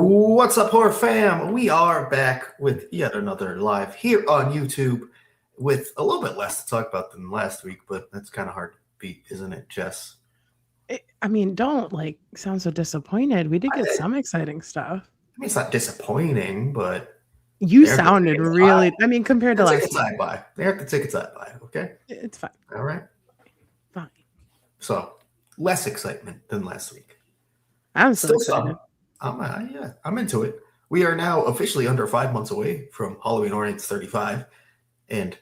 What's up, horror fam? We are back with yet another live here on YouTube with a little bit less to talk about than last week, but that's kind of hard to beat, isn't it, Jess? Don't sound so disappointed. We did get some exciting stuff. I mean, it's not disappointing, but you sounded really. I mean, compared to last week. They have to take it side by, okay? It's fine. All right. Fine. So less excitement than last week. I'm still excited. I'm into it. We are now officially under 5 months away from Halloween Horror Nights 35 and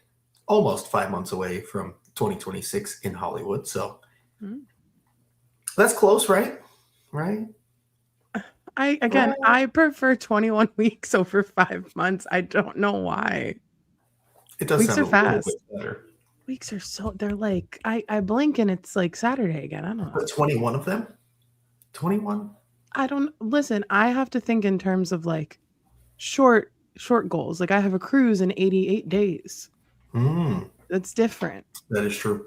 almost 5 months away from 2026 in Hollywood. So that's close, right? Right? I prefer 21 weeks over 5 months. I don't know why. It does weeks sound are fast. Better. Weeks are they're like, I blink and it's like Saturday again. I don't know. But 21 of them? 21? Listen, I have to think in terms of short goals. I have a cruise in 88 days. That's different. That is true.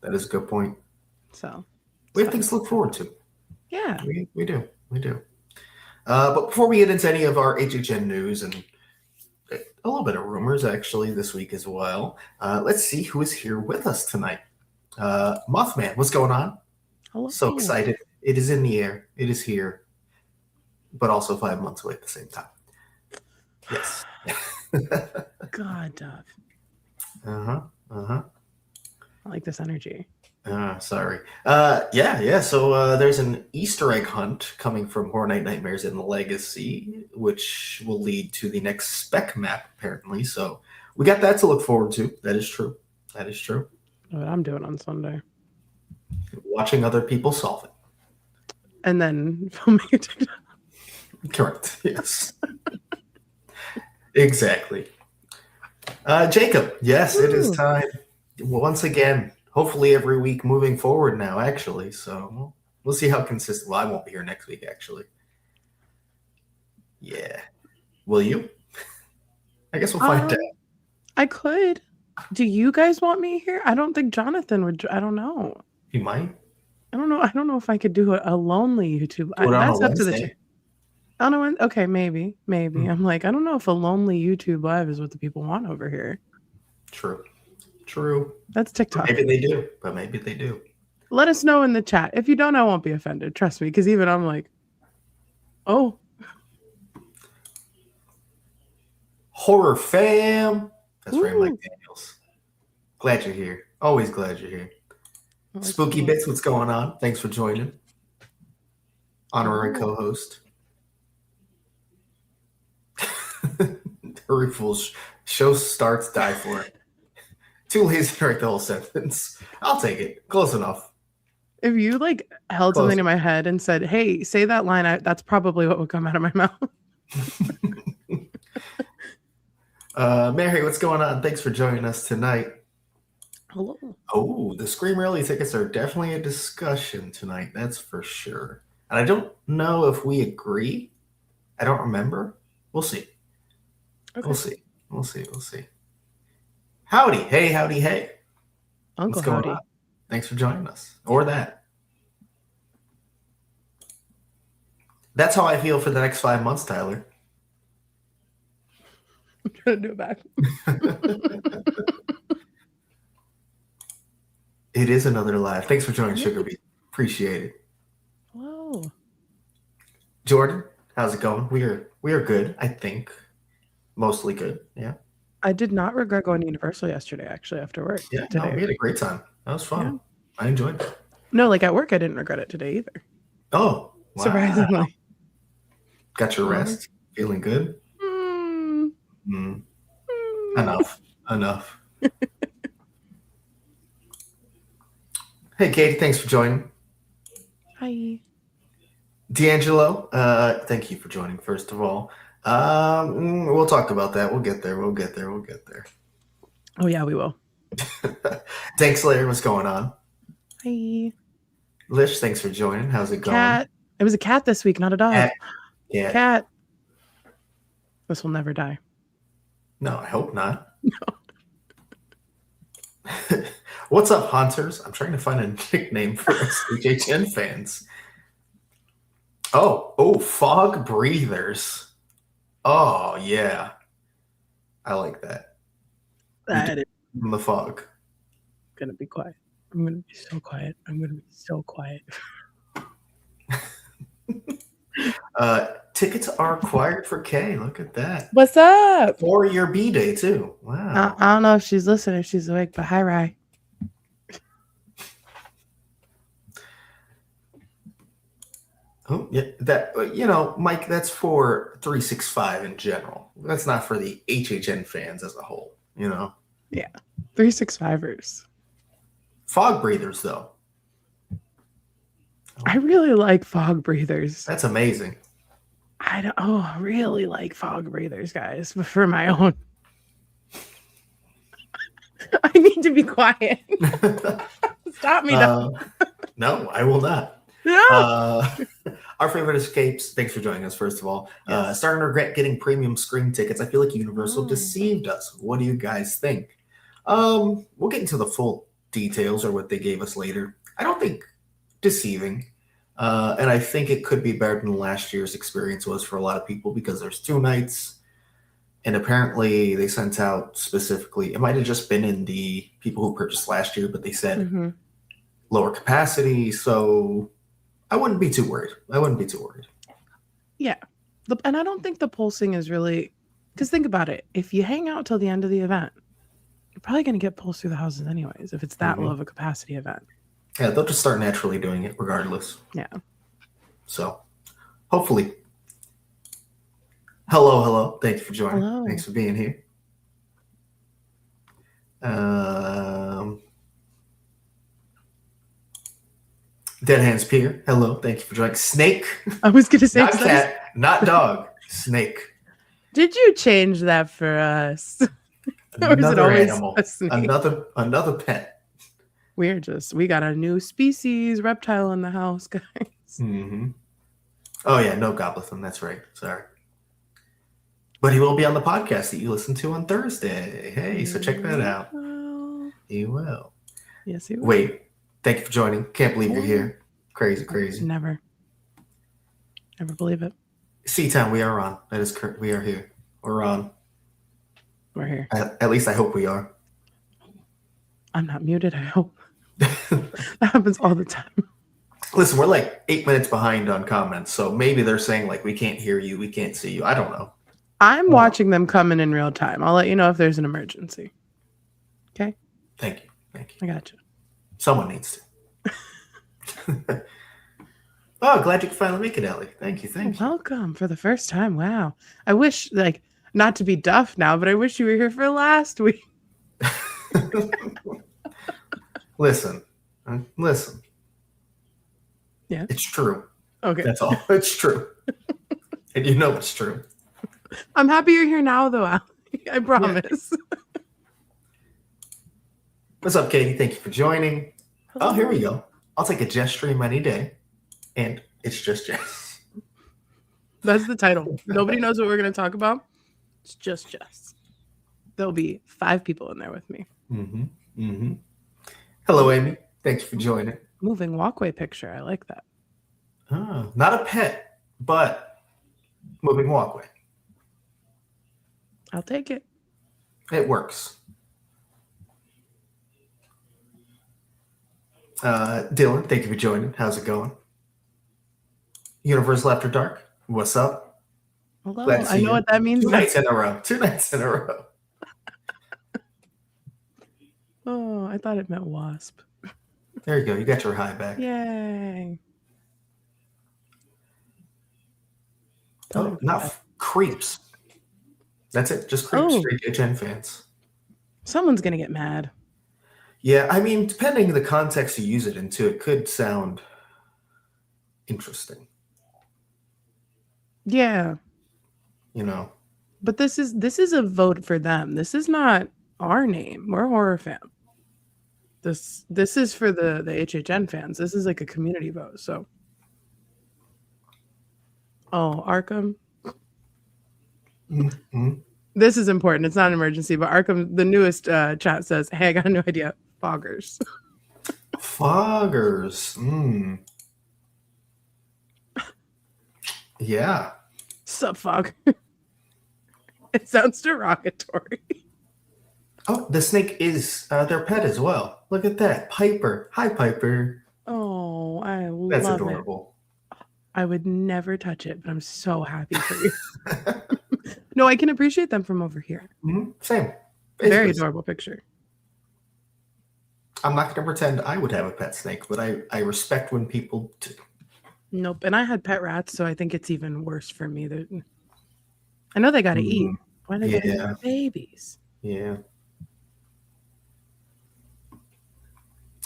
That is a good point. So we have things to look forward to. Yeah. We do. But before we get into any of our HHN news and a little bit of rumors actually this week as well, let's see who is here with us tonight. Mothman, what's going on? Hello. So excited. It is in the air. It is here. But also 5 months away at the same time. Yes. God, Duff. I like this energy. Sorry. Yeah. So there's an Easter egg hunt coming from Horror Night Nightmares in the Legacy, which will lead to the next spec map, apparently. So we got that to look forward to. That is true. What I'm doing on Sunday. Watching other people solve it. And then filming it. Correct. Yes. Exactly. Jacob, yes, It is time once again. Hopefully every week moving forward now, actually. So we'll see how consistent. Well, I won't be here next week, actually. Yeah. Will you? I guess we'll find out. I could. Do you guys want me here? I don't think Jonathan would. I don't know. He might. I don't know. I don't know if I could do a lonely YouTube. That's up to the. I don't know. Okay, maybe. I'm like, I don't know if a lonely YouTube live is what the people want over here. True. That's TikTok. Maybe they do. Let us know in the chat. If you don't, I won't be offended. Trust me, because even I'm like, oh. Horror fam. That's Ray Mike Daniels. Glad you're here. Always glad you're here. Spooky Bits, what's going on? Thanks for joining. Honorary co-host. Hurry, fools. Show starts, die for it. Too lazy to write the whole sentence. I'll take it. Close enough. If you held something in my head and said, hey, say that line, that's probably what would come out of my mouth. Mary, what's going on? Thanks for joining us tonight. Hello. Oh, the Scream Rally tickets are definitely a discussion tonight. That's for sure. And I don't know if we agree. I don't remember. We'll see. Okay. We'll see. Howdy. Hey, howdy, hey. Uncle Howdy. On? Thanks for joining us. Or that. That's how I feel for the next 5 months, Tyler. I'm trying to do it back. It is another live. Thanks for joining, Sugar Beat. Appreciate it. Whoa. Jordan, how's it going? We are good, I think. Mostly good, yeah. I did not regret going to Universal yesterday, actually, after work. Yeah, no, we had a great time. That was fun. Yeah. I enjoyed it. No, at work, I didn't regret it today either. Oh, wow. Surprisingly. Got your rest? Feeling good? Enough. Hey, Katie, thanks for joining. Hi. D'Angelo, thank you for joining, first of all. We'll talk about that. We'll get there. Oh, yeah, we will. Tank Slayer, what's going on? Hi. Lish, thanks for joining. How's it going? Cat. It was a cat this week, not a dog. Cat. This will never die. No, I hope not. No. What's up, Hunters? I'm trying to find a nickname for us HHN fans. Oh, fog breathers. Oh yeah, I like that. That is In the fog. Gonna be quiet. I'm gonna be so quiet. I'm gonna be so quiet. Tickets are acquired for Kay. Look at that. What's up? For your B-Day too. Wow. I don't know if she's listening, if she's awake, but hi, Rye. Oh, yeah, that Mike, that's for 365 in general. That's not for the HHN fans as a whole, Yeah. 365ers. Fog breathers, though. I really like fog breathers. That's amazing. I really like fog breathers, guys, but for my own. I need to be quiet. Stop me now. No, I will not. No. Our favorite escapes. Thanks for joining us, first of all. Yes. Starting to regret getting premium screen tickets. I feel like Universal deceived us. What do you guys think? We'll get into the full details or what they gave us later. I don't think deceiving. And I think it could be better than last year's experience was for a lot of people because there's 2 nights. And apparently they sent out specifically, it might have just been in the people who purchased last year, but they said lower capacity. So I wouldn't be too worried. Yeah. And I don't think the pulsing is really, because think about it. If you hang out till the end of the event, you're probably going to get pulsed through the houses anyways, if it's that low of a capacity event. Yeah, they'll just start naturally doing it regardless. Yeah. So hopefully. Hello. Thank you for joining. Hello. Thanks for being here. Dead Hands Pier. Hello. Thank you for joining. Snake. I was going to say not cat, not dog. Snake. Did you change that for us? Or is it always animal. A snake? Another pet. We got a new species reptile in the house, guys. Mm-hmm. Oh yeah, no Gobletham. That's right. Sorry. But he will be on the podcast that you listen to on Thursday. Hey, so check that out. He will. Yes, he will. Wait, thank you for joining. Can't believe you're here. Crazy. Never believe it. C-Town, we are on. That is correct. We are here. We're on. We're here. At least I hope we are. I'm not muted, I hope. That happens all the time. Listen, we're like 8 minutes behind on comments, so maybe they're saying like we can't hear you, we can't see you. I don't know. I'm watching them come in real time. I'll let you know if there's an emergency. Okay? Thank you. I got you. Someone needs to. Oh, glad you could finally make it, Ellie. Thank you. Welcome for the first time. Wow. I wish, not to be Duff now, but I wish you were here for last week. Listen. Yeah. It's true. Okay. That's all. It's true. And you know it's true. I'm happy you're here now, though, Allie. I promise. Yeah. What's up, Katie? Thank you for joining. Hello. Oh, here we go. I'll take a Jess stream any day. And it's just Jess. That's the title. Nobody knows what we're going to talk about. It's just Jess. There'll be 5 people in there with me. Hello, Amy. Thanks for joining. Moving walkway picture. I like that. Oh, not a pet, but moving walkway. I'll take it. It works. Dylan, thank you for joining. How's it going? Universal After Dark. What's up? Hello. I know what that means. 2 nights in a row. 2 nights in a row. Oh, I thought it meant wasp. There you go. You got your high back. Yay. Oh, not creeps. That's it. Just creeps. Straight HN fans. Someone's going to get mad. Yeah, I mean, depending on the context you use it into, it could sound interesting. Yeah. But this is a vote for them. This is not our name. We're horror fam. This is for the HHN fans. This is like a community vote. So, Arkham. Mm-hmm. This is important. It's not an emergency, but Arkham, the newest chat says, "Hey, I got a new idea. Foggers." Foggers. Yeah. Sup, Fog? It sounds derogatory. Oh, the snake is their pet as well. Look at that. Piper. Hi, Piper. Oh, I That's love adorable. it. I would never touch it, but I'm so happy for you. No, I can appreciate them from over here. Mm-hmm. Same. Very adorable picture. I'm not going to pretend I would have a pet snake, but I respect when people do. Nope. And I had pet rats, so I think it's even worse for me. I know they got to eat. Why do they got to eat babies? Yeah.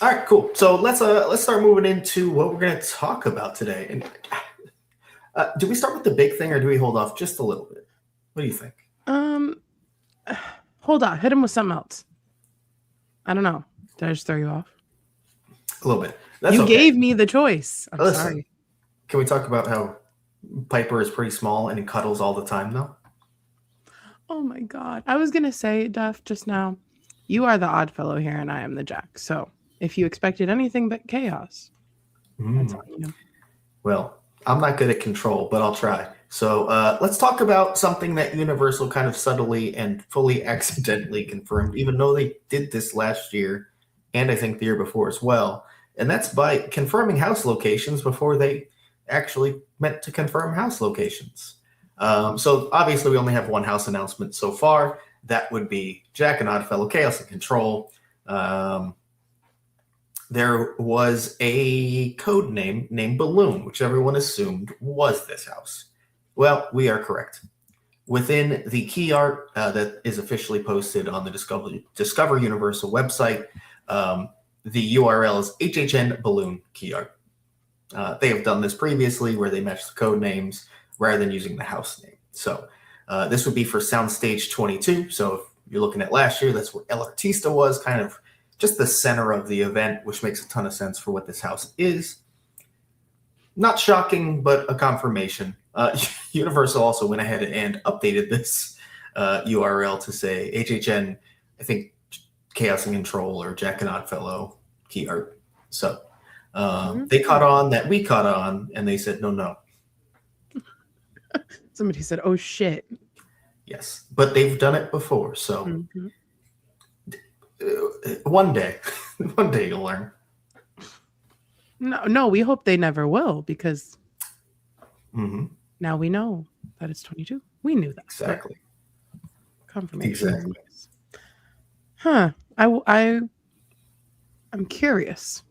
All right, cool. So let's start moving into what we're going to talk about today. And do we start with the big thing, or do we hold off just a little bit? What do you think? Hold on. Hit him with something else. I don't know. Did I just throw you off? A little bit. You gave me the choice. I'm sorry. Can we talk about how Piper is pretty small and he cuddles all the time, though? Oh my God. I was going to say, Duff, just now, you are the odd fellow here and I am the jack. So if you expected anything but chaos, that's all you know. Well, I'm not good at control, but I'll try. So let's talk about something that Universal kind of subtly and fully accidentally confirmed, even though they did this last year and I think the year before as well. And that's by confirming house locations before they actually meant to confirm house locations. So obviously we only have one house announcement so far. That would be Jack and Oddfellow Chaos and Control. There was a code name named Balloon, which everyone assumed was this house. Well, we are correct. Within the key art that is officially posted on the Discover Universal website, the URL is HHN Balloon Key Art. They have done this previously where they match the code names rather than using the house name. So this would be for Soundstage 22. So if you're looking at last year, that's where El Artista was, kind of just the center of the event, which makes a ton of sense for what this house is. Not shocking, but a confirmation. Universal also went ahead and updated this URL to say HHN, I think, Chaos and Control or Jack and Oddfellow Key Art. So they caught on that we caught on, and they said, no. Somebody said, oh, shit. Yes, but they've done it before, so one day you'll learn. No, we hope they never will, because now we know that it's 22. We knew that. Exactly. Confirmation. Exactly. Huh. I'm curious.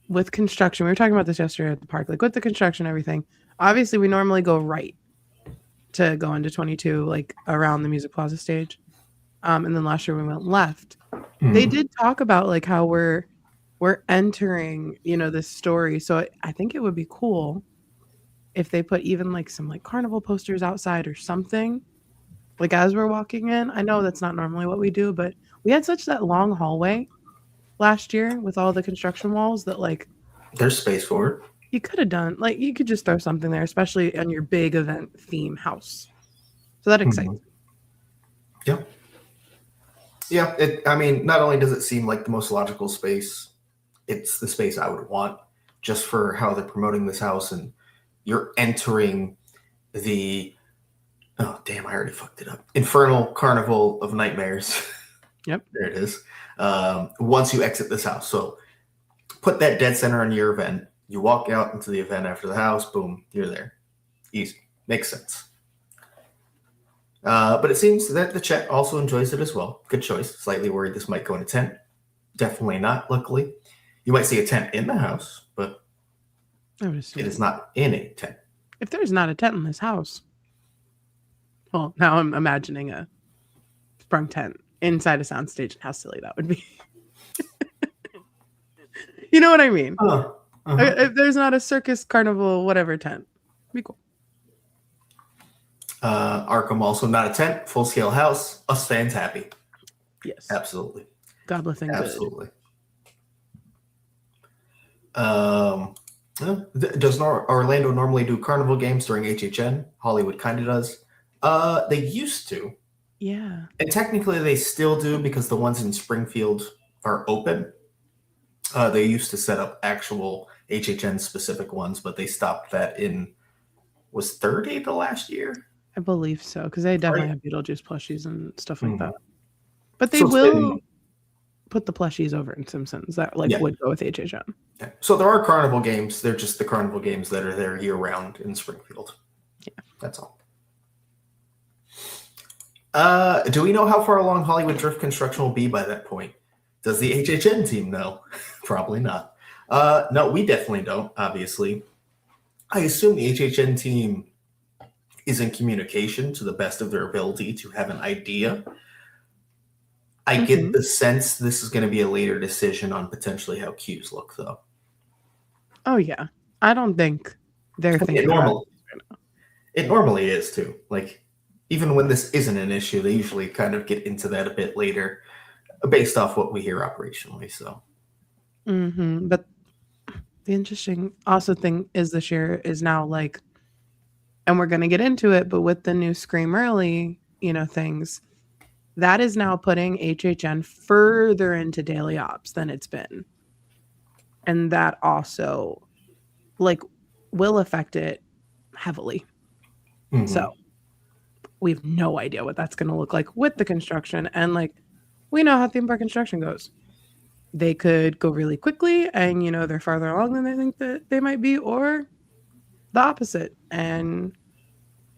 With construction, we were talking about this yesterday at the park. Like with the construction, everything. Obviously, we normally go right to go into 22, like around the Music Plaza stage. And then last year we went left. They did talk about like how we're entering, this story. So I think it would be cool if they put even like some like carnival posters outside or something, like as we're walking in. I know that's not normally what we do, but we had such that long hallway last year with all the construction walls that like there's space for it. You could have done like you could just throw something there, especially on your big event theme house. So that excites me. Yeah. I mean, not only does it seem like the most logical space, it's the space I would want just for how they're promoting this house, and you're entering the I already fucked it up. Infernal Carnival of Nightmares. Yep. There it is. Once you exit this house. So put that dead center on your event. You walk out into the event after the house, boom, you're there. Easy. Makes sense. But it seems that the chat also enjoys it as well. Good choice. Slightly worried this might go in a tent. Definitely not, luckily. You might see a tent in the house, but it is not in a tent. If there's not a tent in this house, well, now I'm imagining a sprung tent inside a soundstage and how silly that would be. You know what I mean? If there's not a circus, carnival, whatever tent, it'd be cool. Arkham also not a tent, full-scale house. Us fans happy. Yes. Absolutely. God bless and absolutely. Does Orlando normally do carnival games during HHN? Hollywood kind of does. They used to. Yeah. And technically they still do because the ones in Springfield are open. They used to set up actual HHN specific ones, but they stopped that in was 30 the last year. I believe so, because they definitely have Beetlejuice plushies and stuff like that. But they will put the plushies over in Simpsons that would go with HHN. Yeah. So there are Carnival games. They're just the Carnival games that are there year round in Springfield. Yeah, that's all. Do we know how far along Hollywood Drift construction will be by that point? Does the HHN team know? Probably not. No, we definitely don't, obviously. I assume the HHN team is in communication to the best of their ability to have an idea. I get the sense this is going to be a later decision on potentially how queues look, though. Oh, yeah. I don't think they're thinking about it. It normally is, too. Like, even when this isn't an issue, they usually kind of get into that a bit later based off what we hear operationally. So, But the interesting also thing is this year is now like, and we're going to get into it, but with the new Scream Early, things, that is now putting HHN further into daily ops than it's been. And that also will affect it heavily. So we have no idea what that's going to look like with the construction. And we know how theme park construction goes. They could go really quickly and, they're farther along than they think that they might be, or the opposite. And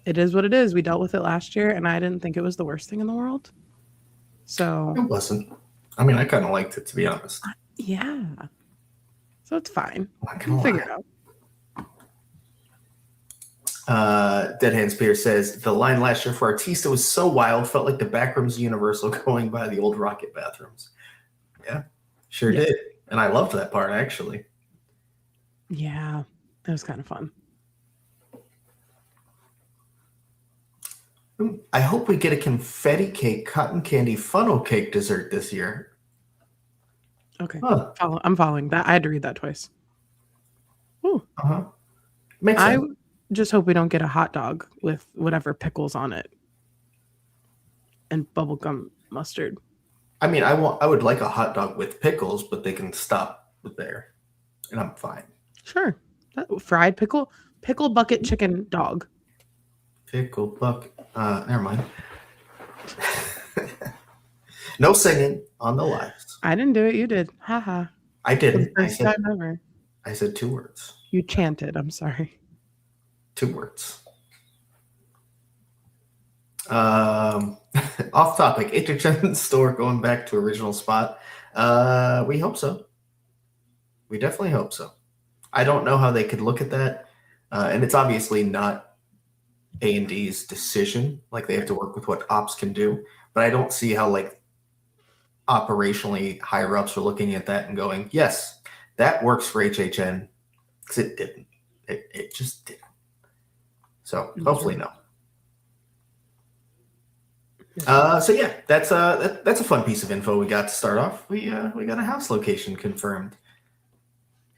it is what it is. We dealt with it last year, and I didn't think it was the worst thing in the world. So it wasn't. I mean, I kind of liked it, to be honest. Yeah. So it's fine. I can figure it out. Dead Hands Pierce says the line last year for Artista was so wild, felt like the backrooms of Universal going by the old Rocket bathrooms. Yeah, sure did. And I loved that part, actually. Yeah, it was kind of fun. I hope we get a confetti cake, cotton candy funnel cake dessert this year. Okay. I'm following that. I had to read that twice. Ooh. Makes sense. Just hope we don't get a hot dog with whatever pickles on it and bubblegum mustard. I mean, I would like a hot dog with pickles, but they can stop there, and I'm fine. Sure. Fried pickle bucket chicken dog. Pickle bucket. Never mind. No singing on the lives. I didn't do it. You did. Haha. I didn't. First time ever. I said 2 words. You chanted. I'm sorry. 2 words. Off topic. HHN store going back to original spot. We hope so. We definitely hope so. I don't know how they could look at that. And it's obviously not A&D's decision. They have to work with what ops can do. But I don't see how operationally higher ups are looking at that and going, yes, that works for HHN. Because it didn't. It just didn't. So hopefully no. So yeah, that's a fun piece of info we got to start off. We got a house location confirmed,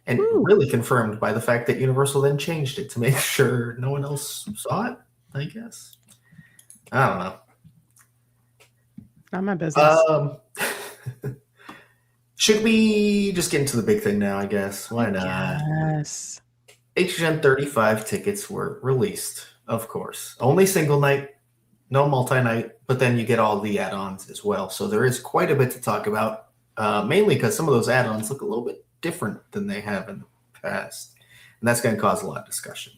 and really confirmed by the fact that Universal then changed it to make sure no one else saw it. I guess. I don't know. Not my business. Should we just get into the big thing now? I guess. Why not? Yes. HHN 35 tickets were released, of course. Only single night, no multi-night, but then you get all the add-ons as well. So there is quite a bit to talk about, mainly because some of those add-ons look a little bit different than they have in the past. And that's going to cause a lot of discussion.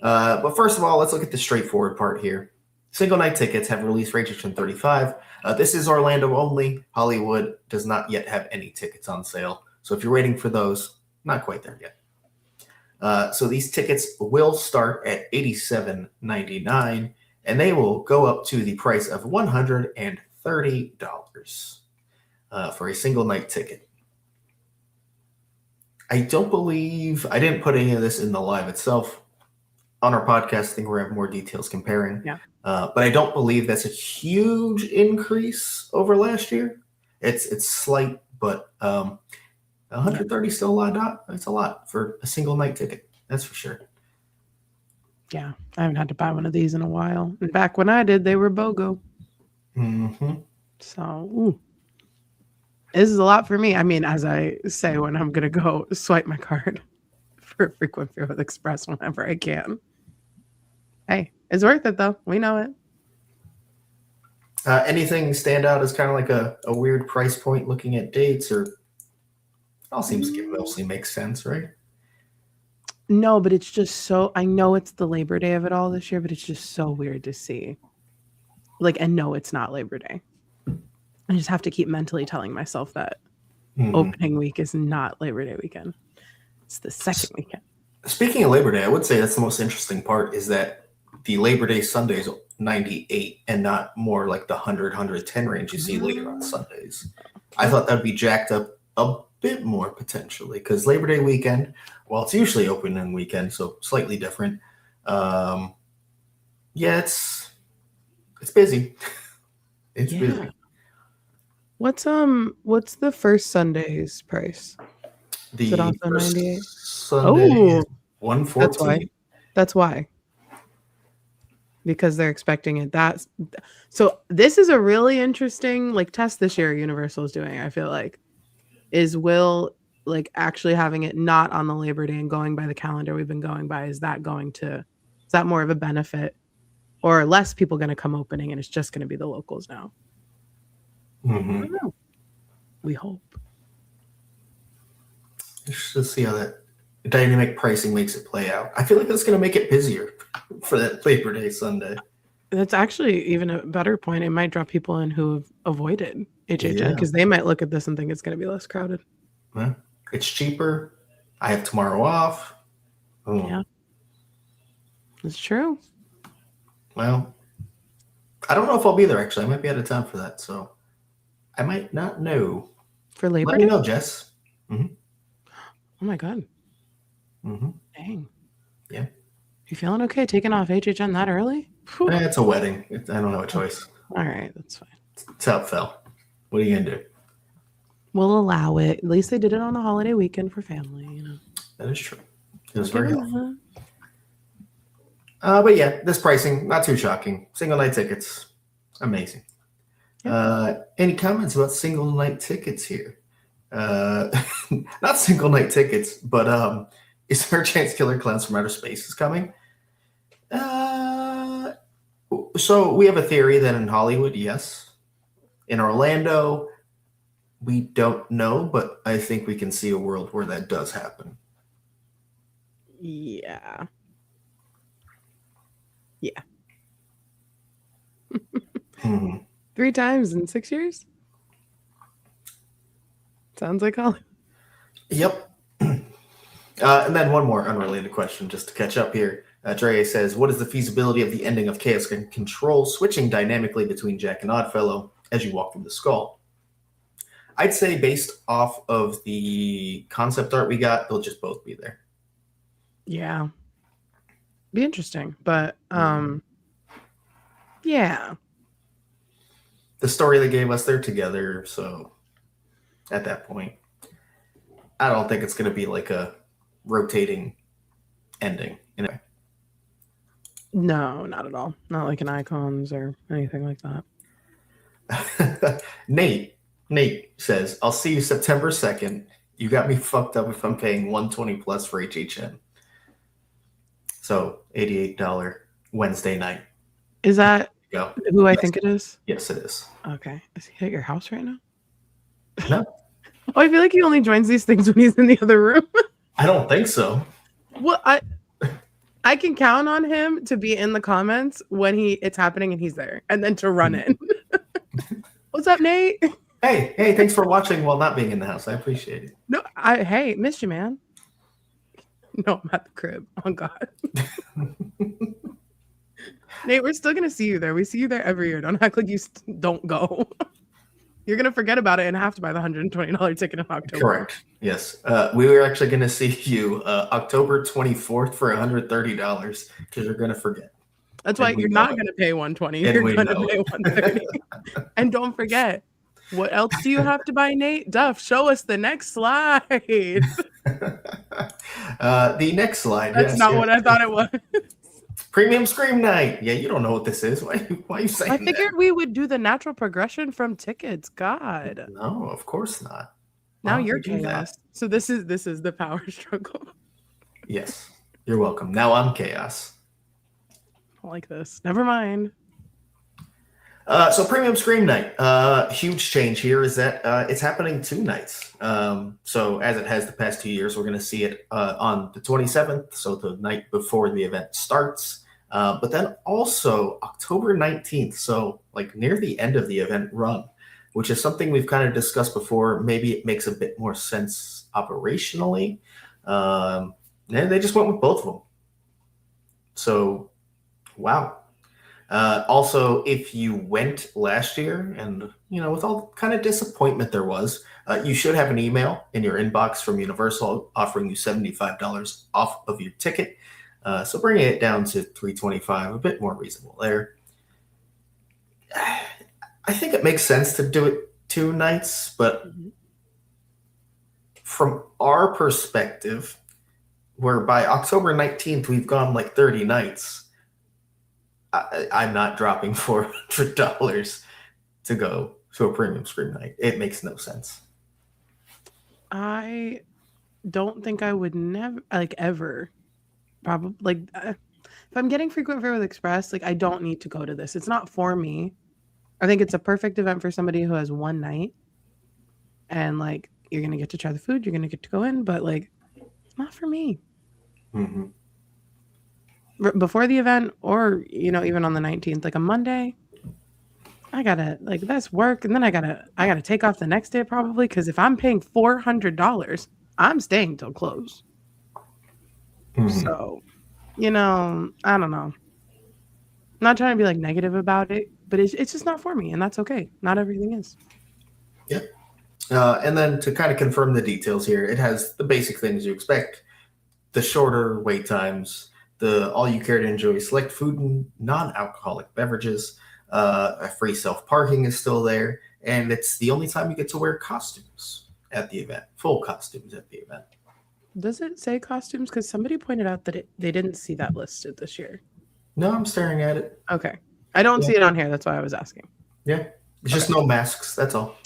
But first of all, let's look at the straightforward part here. Single night tickets have released for HHN 35. This is Orlando only. Hollywood does not yet have any tickets on sale. So if you're waiting for those, not quite there yet. So these tickets will start at $87.99, and they will go up to the price of $130 for a single night ticket. I don't believe I didn't put any of this in the live itself. On our podcast, I think we're going to have more details comparing. Yeah. But I don't believe that's a huge increase over last year. It's slight, but 130 is still a lot. It's a lot for a single night ticket. That's for sure. Yeah, I haven't had to buy one of these in a while. And back when I did, they were BOGO. So, this is a lot for me. I mean, as I say when I'm going to go swipe my card for frequent Fare with Express whenever I can. Hey, it's worth it though. We know it. Anything stand out as kind of like a weird price point looking at dates, or all seems to mostly make sense, right? No, but it's just so, I know it's the Labor Day of it all this year, but it's just so weird to see. Like, and no, it's not Labor Day. I just have to keep mentally telling myself that opening week is not Labor Day weekend. It's the second weekend. Speaking of Labor Day, I would say that's the most interesting part is that the Labor Day Sunday is 98 and not more like the 100, 110 range you see later on Sundays. I thought that'd be jacked up a bit more potentially because Labor Day weekend, well, it's usually opening weekend, so slightly different. Yeah, it's busy. It's busy. What's the first Sunday's price? The Is it also 98? Sunday is 114. That's why. Because they're expecting it. So this is a really interesting like test this year Universal is doing, I feel like. Is Will like actually having it not on the Labor Day and going by the calendar we've been going by, is that more of a benefit? Or are less people going to come opening and it's just going to be the locals now? I don't know. We hope. Let's see how that dynamic pricing makes it play out. I feel like that's going to make it busier for that Labor Day Sunday. That's actually even a better point. It might draw people in who have avoided HHN because they might look at this and think it's going to be less crowded. Well, it's cheaper. I have tomorrow off. Yeah, it's true. Well, I don't know if I'll be there, actually. I might be out of town for that, so I might not know. For Labor Let Day? me know, Jess. Oh, my God. Dang. Yeah. You feeling okay taking off HHN that early? It's a wedding. I don't have a choice. All right, that's fine. It's how it fell. What are you going to do? We'll allow it. At least they did it on a holiday weekend for family, you know. That is true. It was very helpful. But yeah, this pricing, not too shocking. Single night tickets, amazing. Any comments about single night tickets here? Not single night tickets, but is there a chance Killer Clowns from Outer Space is coming? So we have a theory that in Hollywood, yes. In Orlando, we don't know, but I think we can see a world where that does happen. Yeah. 3 times in 6 years? Sounds like Hollywood. Yep. And then one more unrelated question just to catch up here. Dre says, what is the feasibility of the ending of Chaos and Control switching dynamically between Jack and Oddfellow as you walk through the skull? I'd say based off of the concept art we got, they'll just both be there. Yeah. Be interesting, but yeah. The story they gave us, they're together, so at that point, I don't think it's going to be like a rotating ending. You know? No, not at all. Not like an Icons or anything like that. Nate says, I'll see you September 2nd. You got me fucked up if I'm paying $120 plus for HHN. So $88 Wednesday night. Is that who I think it is? Yes, it is. Okay. Is he at your house right now? No. Oh, I feel like he only joins these things when he's in the other room. I don't think so. Well, I can count on him to be in the comments when it's happening and he's there, and then to run in. What's up, Nate? Hey, thanks for watching while not being in the house. I appreciate it. No, missed you, man. No, I'm at the crib. Oh, God. Nate, we're still going to see you there. We see you there every year. Don't act like you don't go. You're going to forget about it and have to buy the $120 ticket in October. Correct. Yes. We were actually going to see you October 24th for $130 because you're going to forget. That's why you're not going to pay $120. You're going to pay $130. And don't forget, what else do you have to buy, Nate? Duff, show us the next slide. The next slide. That's not what I thought it was. Premium Scream Night. Yeah, you don't know what this is. Why are you saying that? I figured we would do the natural progression from tickets. God. No, of course not. Now you're chaos. So this is the power struggle. Yes. You're welcome. Now I'm chaos. don't like this. Never mind. So Premium Scream Night, huge change here is that it's happening 2 nights. So as it has the past 2 years, we're going to see it on the 27th, so the night before the event starts. But then also October 19th, so like near the end of the event run, which is something we've kind of discussed before. Maybe it makes a bit more sense operationally. And they just went with both of them. So, wow. Also, if you went last year and, with all the kind of disappointment there was, you should have an email in your inbox from Universal offering you $75 off of your ticket. So bringing it down to $325, a bit more reasonable there. I think it makes sense to do it 2 nights, but from our perspective, where by October 19th, we've gone like 30 nights, I'm not dropping $400 to go to a Premium Scream Night. It makes no sense. I don't think I would ever probably if I'm getting frequent fare with Express, I don't need to go to this. It's not for me. I think it's a perfect event for somebody who has one night and you're going to get to try the food. You're going to get to go in, but it's not for me. Mm-hmm. Before the event or, even on the 19th, a Monday, I gotta that's work. And then I gotta take off the next day probably. Cause if I'm paying $400, I'm staying till close. Mm-hmm. So, I don't know. I'm not trying to be negative about it, but it's just not for me. And that's okay. Not everything is. Yep. And then to kind of confirm the details here, it has the basic things you expect, the shorter wait times, the all you care to enjoy select food and non-alcoholic beverages, a free self-parking is still there, and it's the only time you get to wear costumes at the event, full costumes at the event. Does it say costumes? Because somebody pointed out that they didn't see that listed this year. No, I'm staring at it. Okay. I don't see it on here. That's why I was asking. Yeah. It's just no masks. That's all.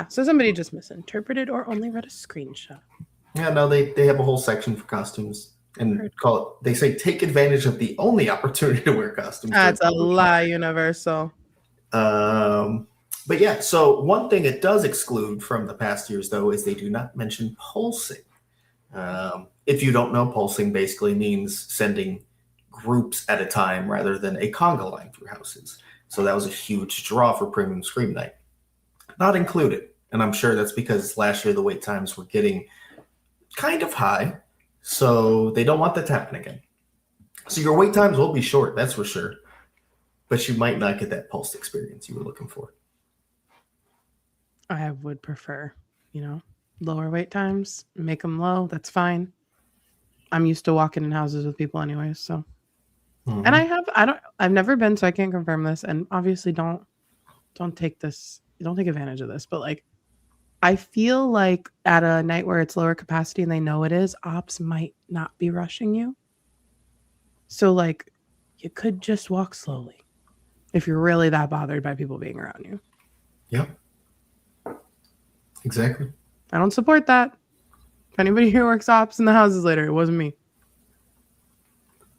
So somebody just misinterpreted or only read a screenshot. Yeah, no, they have a whole section for costumes and they say take advantage of the only opportunity to wear costumes. That's a lie, Universal. But yeah, so one thing it does exclude from the past years, though, is they do not mention pulsing. If you don't know, pulsing basically means sending groups at a time rather than a conga line through houses. So that was a huge draw for Premium Scream Night. Not included. And I'm sure that's because last year the wait times were getting kind of high. So they don't want that to happen again. So your wait times will be short, that's for sure. But you might not get that pulsed experience you were looking for. I would prefer, lower wait times, make them low. That's fine. I'm used to walking in houses with people anyways, so. Mm-hmm. And I've never been, so I can't confirm this. And obviously don't take advantage of this, but I feel like at a night where it's lower capacity and they know it is, ops might not be rushing you. So you could just walk slowly if you're really that bothered by people being around you. Yep. Exactly. I don't support that. If anybody here works ops in the houses later, it wasn't me.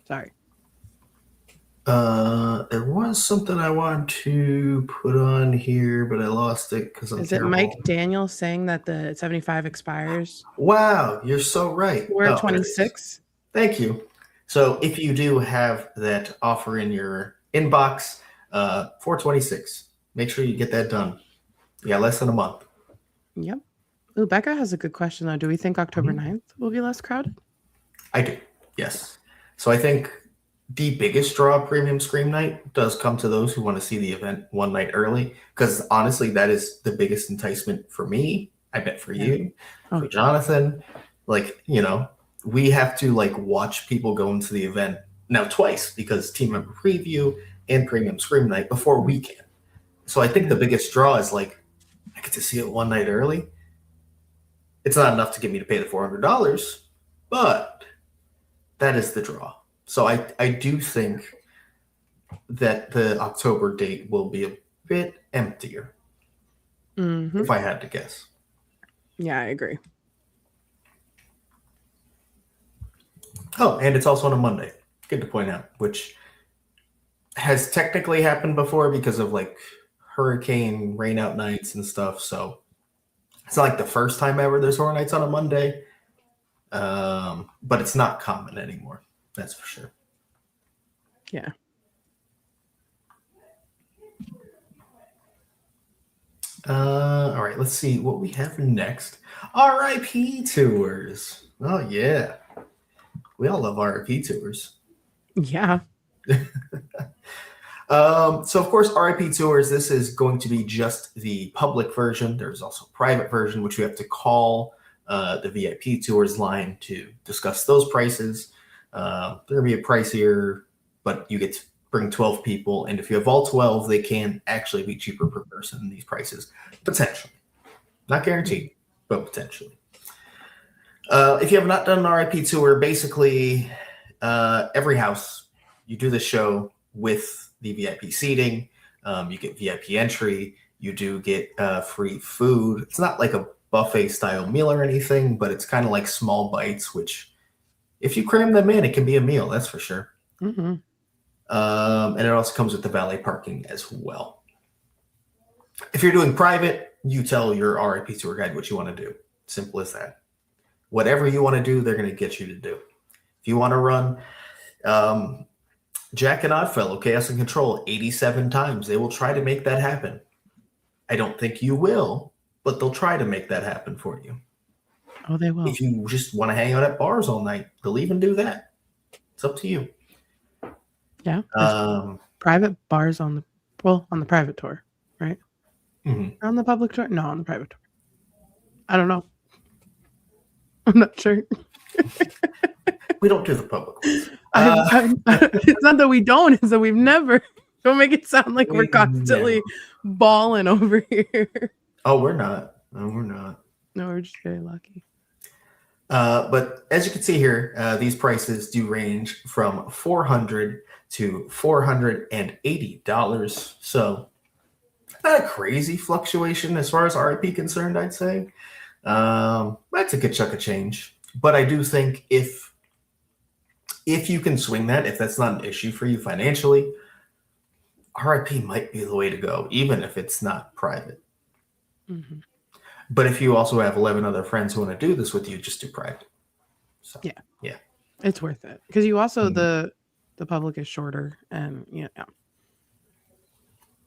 Sorry. There was something I wanted to put on here, but I lost it because I'm Is terrible. It Mike Daniel saying that the 75 expires? Wow, you're so right. We're at 26. Thank you. So if you do have that offer in your inbox, 426, make sure you get that done. You got less than a month. Yep. Ooh, Becca has a good question, though. Do we think October 9th will be less crowded? I do, yes. So I think the biggest draw of Premium Scream Night does come to those who want to see the event one night early, because honestly, that is the biggest enticement for me. I bet for you, for Jonathan. We have to watch people go into the event now twice because team member preview and Premium Scream Night before we can. So I think the biggest draw is I get to see it one night early. It's not enough to get me to pay the $400, but that is the draw. So I do think that the October date will be a bit emptier, if I had to guess. Yeah, I agree. Oh, and it's also on a Monday. Good to point out, which has technically happened before because of like hurricane rain out nights and stuff. So it's not like the first time ever there's horror nights on a Monday, but it's not common anymore. That's for sure. Yeah. All right, let's see what we have next. R.I.P. tours. Oh yeah, we all love R.I.P. tours. Yeah. So of course, R.I.P. tours. This is going to be just the public version. There's also a private version, which we have to call the VIP tours line to discuss those prices. They're gonna be a pricier, but you get to bring 12 people, and if you have all 12, they can actually be cheaper per person than these prices, potentially. Not guaranteed, but potentially. If you have not done an R.I.P. tour, basically every house you do the show with the VIP seating. You get VIP entry. You do get free food. It's not like a buffet style meal or anything, but it's kind of like small bites, which if you cram them in, it can be a meal. That's for sure. Mm-hmm. And it also comes with the valet parking as well. If you're doing private, you tell your R.I.P. tour guide what you want to do. Simple as that. Whatever you want to do, they're going to get you to do. If you want to run Jack and Oddfellow, Chaos and Control 87 times, they will try to make that happen. I don't think you will, but they'll try to make that happen for you. Oh, they will. If you just want to hang out at bars all night, they'll even do that. It's up to you. Yeah. Private bars on the private tour, right? Mm-hmm. On the public tour? No, on the private tour. I don't know. I'm not sure. We don't do the public ones. It's not that we don't, it's that we've never. Don't make it sound like we're constantly balling over here. Oh, we're not. No, we're not. No, we're just very lucky. But as you can see here, these prices do range from $400 to $480. So not a crazy fluctuation as far as R.I.P. concerned, I'd say. That's a good chunk of change. But I do think if you can swing that, if that's not an issue for you financially, R.I.P. might be the way to go, even if it's not private. Mm-hmm. But if you also have 11 other friends who want to do this with you, just do private. So, yeah. It's worth it. Because you also, the public is shorter and,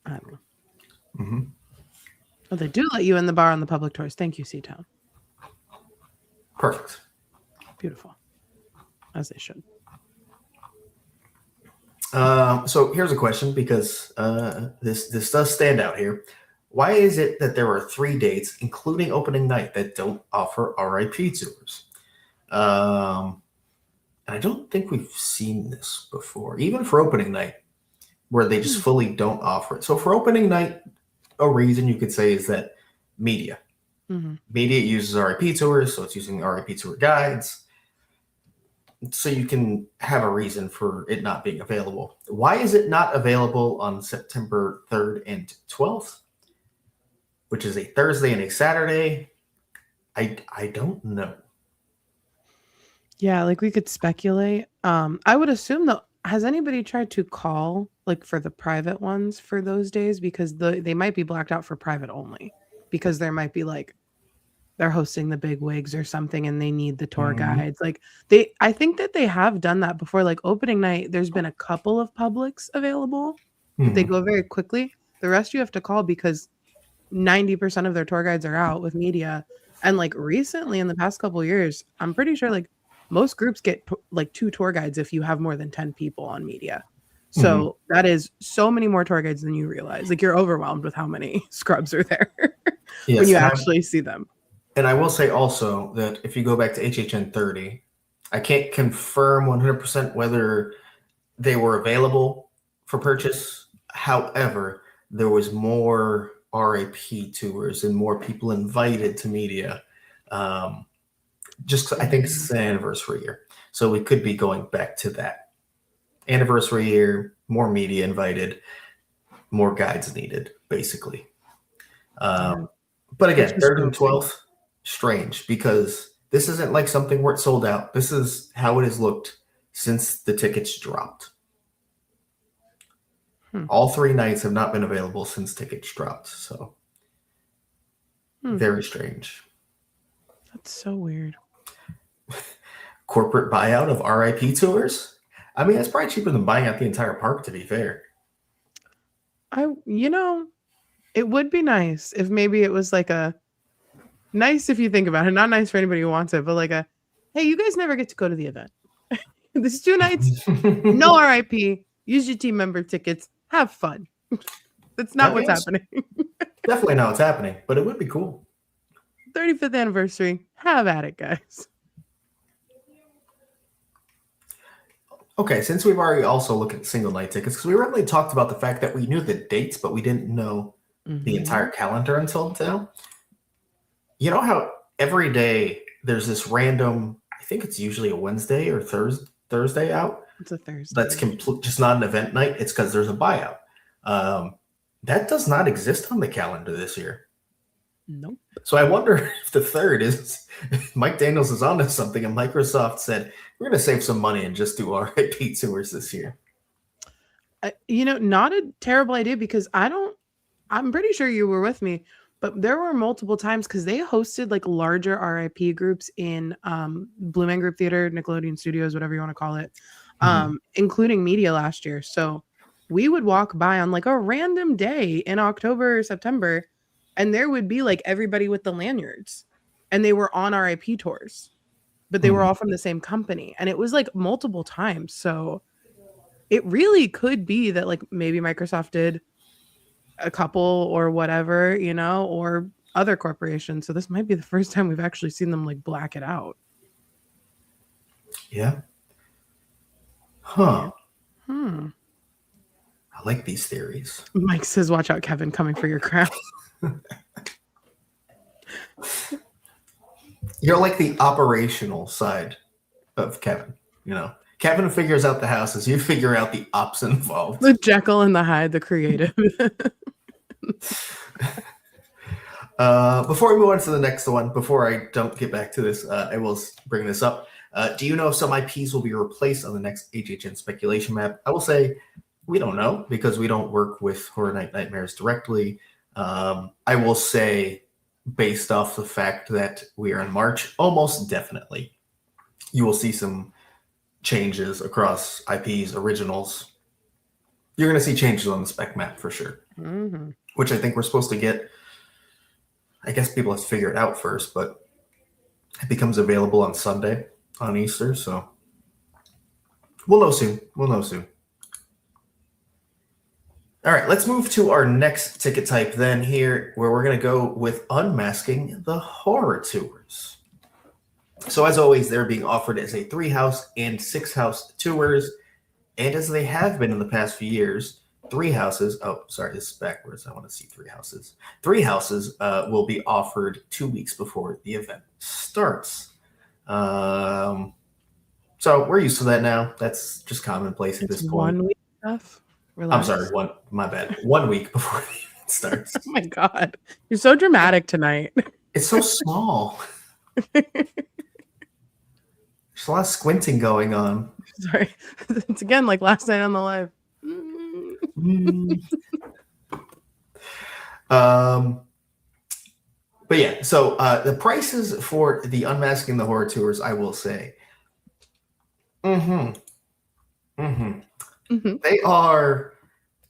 I don't know. Mm-hmm. But they do let you in the bar on the public tours. Thank you, Seatown. Perfect. Beautiful. As they should. So here's a question, because this does stand out here. Why is it that there are 3 dates, including opening night, that don't offer R.I.P. tours? And I don't think we've seen this before, even for opening night, where they just fully don't offer it. So for opening night, a reason you could say is that media. Mm-hmm. Media uses R.I.P. tours, so it's using R.I.P. tour guides. So you can have a reason for it not being available. Why is it not available on September 3rd and 12th, which is a Thursday and a Saturday? I don't know. Yeah, like we could speculate. I would assume that, has anybody tried to call like for the private ones for those days? Because they might be blacked out for private only, because there might be like they're hosting the big wigs or something and they need the tour guides. Like I think that they have done that before. Like opening night, there's been a couple of publics available. But they go very quickly. The rest you have to call because 90% of their tour guides are out with media. And like recently in the past couple of years, I'm pretty sure like most groups get like 2 tour guides if you have more than 10 people on media. So that is so many more tour guides than you realize. Like you're overwhelmed with how many scrubs are there when you actually see them. And I will say also that if you go back to HHN 30, I can't confirm 100% whether they were available for purchase. However, there was more R.I.P. tours and more people invited to media. Just I think it's an anniversary year. So we could be going back to that. Anniversary year, more media invited, more guides needed, basically. But again, 3rd and 12th, strange, because this isn't like something where it's sold out. This is how it has looked since the tickets dropped. All 3 nights have not been available since tickets dropped. So very strange. That's so weird. Corporate buyout of R.I.P. tours. I mean, it's probably cheaper than buying out the entire park, to be fair. It would be nice if maybe it was like a nice if you think about it. Not nice for anybody who wants it, but like a, hey, you guys never get to go to the event. This is 2 nights. No R.I.P. Use your team member tickets. Have fun. That's not what's happening. Definitely not what's happening, but it would be cool. 35th anniversary. Have at it, guys. Okay, since we've already also looked at single night tickets, because we originally talked about the fact that we knew the dates, but we didn't know the entire calendar until now. You know how every day there's this random, I think it's usually a Wednesday or Thursday out? It's a Thursday. That's just not an event night. It's because there's a buyout. That does not exist on the calendar this year. Nope. So I wonder if the third is Mike Daniels is onto something, and Microsoft said we're going to save some money and just do R.I.P. tours this year. Not a terrible idea, because I'm pretty sure you were with me, but there were multiple times because they hosted like larger R.I.P. groups in Blue Man Group Theater, Nickelodeon Studios, whatever you want to call it, including media last year. So we would walk by on like a random day in October or September, and there would be like everybody with the lanyards, and they were on R.I.P. tours, but they were all from the same company, and it was like multiple times. So it really could be that like maybe Microsoft did a couple or whatever, or other corporations. So this might be the first time we've actually seen them like black it out. Yeah. Huh. I like these theories. Mike says, watch out, Kevin, coming for your crown. You're like the operational side of Kevin. Kevin figures out the houses. You figure out the ops involved. The Jekyll and the Hyde, the creative. Before we move on to the next one, before I don't get back to this, I will bring this up. Do you know if some IPs will be replaced on the next HHN speculation map? I will say we don't know because we don't work with Horror Night Nightmares directly. I will say, based off the fact that we are in March, almost definitely you will see some changes across IPs, originals. You're going to see changes on the spec map for sure, which I think we're supposed to get. I guess people have to figure it out first, but it becomes available on Sunday on Easter, so we'll know soon. All right, let's move to our next ticket type then here, where we're going to go with Unmasking the Horror tours. So as always, they're being offered as a 3-house and 6-house tours. And as they have been in the past few years, 3 houses, oh, sorry, this is backwards. I want to see 3 houses. 3 houses will be offered 2 weeks before the event starts. So we're used to that now. That's just commonplace at this point. 1 week stuff. Relax. I'm sorry, my bad. 1 week before the event starts. Oh my God. You're so dramatic tonight. It's so small. There's a lot of squinting going on. Sorry. It's again like last night on the live. But yeah, so the prices for the Unmasking the Horror tours, I will say,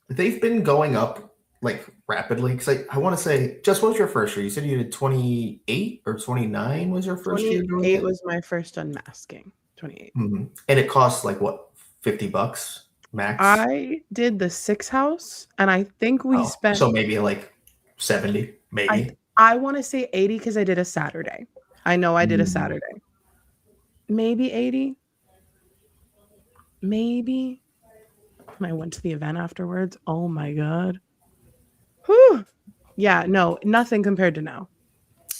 they've been going up like rapidly. Because I want to say, Jess, what was your first year? You said you did 28 or 29 was your first year? 28 was my first unmasking. 28. And it costs like what, $50 max? I did the 6-house, and I think we spent. So maybe like 70, maybe. I want to say 80 because I did a Saturday. I know I did a Saturday. Maybe 80. Maybe. And I went to the event afterwards. Oh my God. Whew. Yeah, no, nothing compared to now.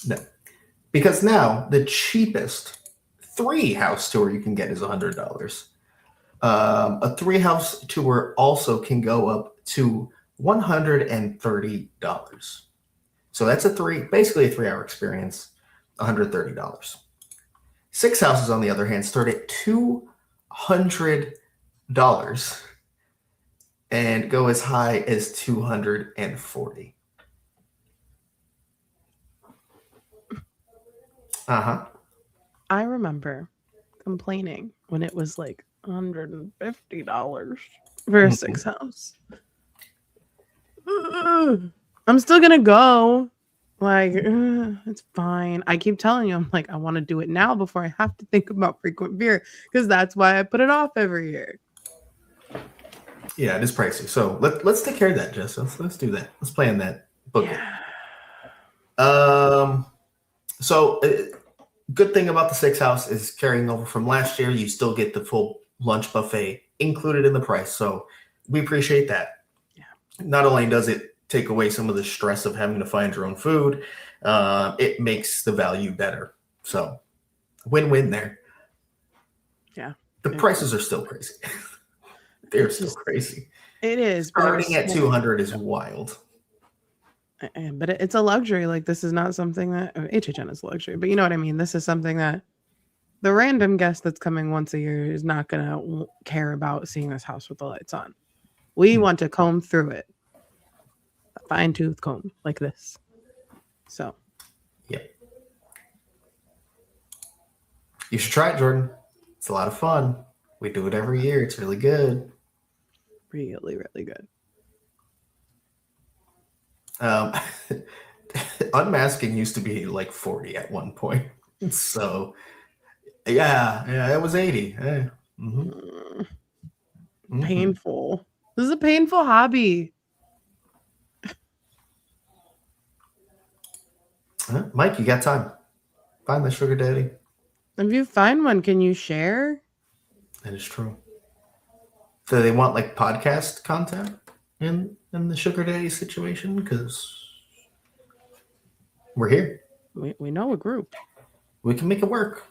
No. Because now the cheapest 3-house tour you can get is $100. A 3-house tour also can go up to $130. So that's basically a 3-hour experience, $130. 6 houses, on the other hand, start at $200. and go as high as 240. Uh-huh. I remember complaining when it was like $150 for a 6 house. I'm still gonna go. Like, it's fine. I keep telling you, I'm like, I want to do it now before I have to think about frequent beer, because that's why I put it off every year. Yeah, it is pricey. So let's take care of that, Jess. Let's do that. Let's plan that. Book it. So good thing about the 6 house is carrying over from last year. You still get the full lunch buffet included in the price. So we appreciate that. Yeah. Not only does it take away some of the stress of having to find your own food, it makes the value better. So win-win there. Yeah. The prices are still crazy. They're still crazy. It is. Starting at 200 is wild. But it's a luxury. Like, this is not something that HHN is a luxury, but you know what I mean? This is something that the random guest that's coming once a year is not going to care about seeing this house with the lights on. We want to comb through it. A fine-tooth comb like this. So. Yeah. You should try it, Jordan. It's a lot of fun. We do it every year. It's really good. Really, really good. Unmasking used to be like 40 at one point. So, yeah, it was 80. Yeah. Painful. This is a painful hobby. Mike, you got time. Find the sugar daddy. If you find one, can you share? That is true. Do they want like podcast content in the sugar daddy situation? Because we're here. We know a group. We can make it work.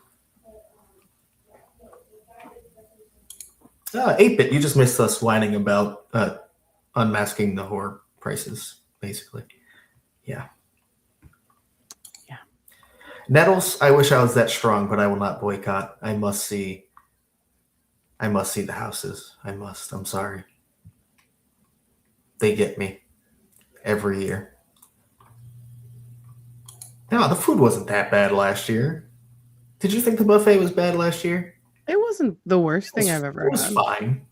8-bit, you just missed us whining about unmasking the horror prices, basically. Yeah. Nettles, I wish I was that strong, but I will not boycott. I must see the houses. I must. I'm sorry. They get me every year. No, the food wasn't that bad last year. Did you think the buffet was bad last year? It wasn't the worst thing I've ever had. It was fine.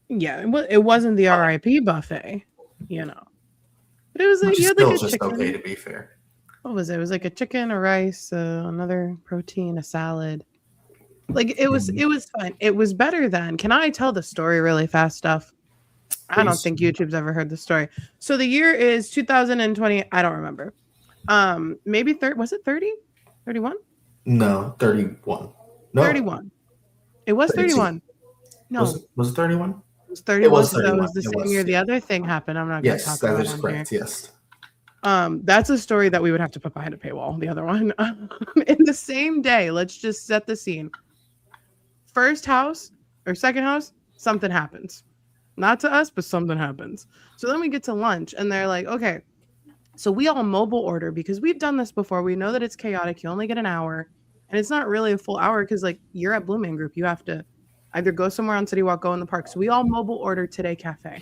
Yeah, it wasn't the R.I.P buffet, you know. But it was like, you had like a just chicken. Okay, to be fair. What was it? It was like a chicken, a rice, another protein, a salad. Like, it was fine. It was better than. Can I tell the story really fast stuff? Please. I don't think YouTube's ever heard the story. So the year is 2020. I don't remember. Maybe 30. Was it 30? 31? No, 31. No. 31. It was 31. No. Was it 31? It was 31. It was 31. That was the same year the other thing happened. I'm not going to talk about it. Yes, that is correct. Here. Yes. That's a story that we would have to put behind a paywall. The other one. In the same day, let's just set the scene. First house or second house, something happens. Not to us, but something happens. So then we get to lunch and they're like, okay, so we all mobile order because we've done this before. We know that it's chaotic. You only get an hour and it's not really a full hour because like you're at Blue Man Group. You have to either go somewhere on City Walk, go in the park. So we all mobile order Today Cafe.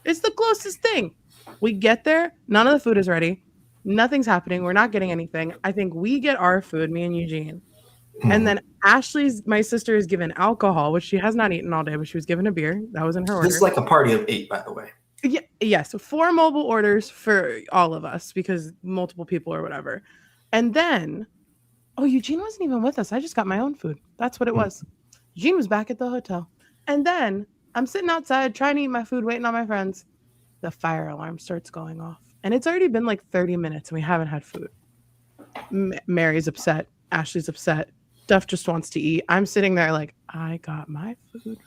It's the closest thing. We get there. None of the food is ready. Nothing's happening. We're not getting anything. I think we get our food, me and Eugene. And then my sister is given alcohol, which she has not eaten all day, but she was given a beer. That was in her order. This is like a party of 8, by the way. Yeah. So 4 mobile orders for all of us because multiple people or whatever. And then, Eugene wasn't even with us. I just got my own food. That's what it was. Eugene was back at the hotel. And then I'm sitting outside trying to eat my food, waiting on my friends. The fire alarm starts going off. And it's already been like 30 minutes and we haven't had food. Mary's upset. Ashley's upset. Duff just wants to eat. I'm sitting there like, I got my food.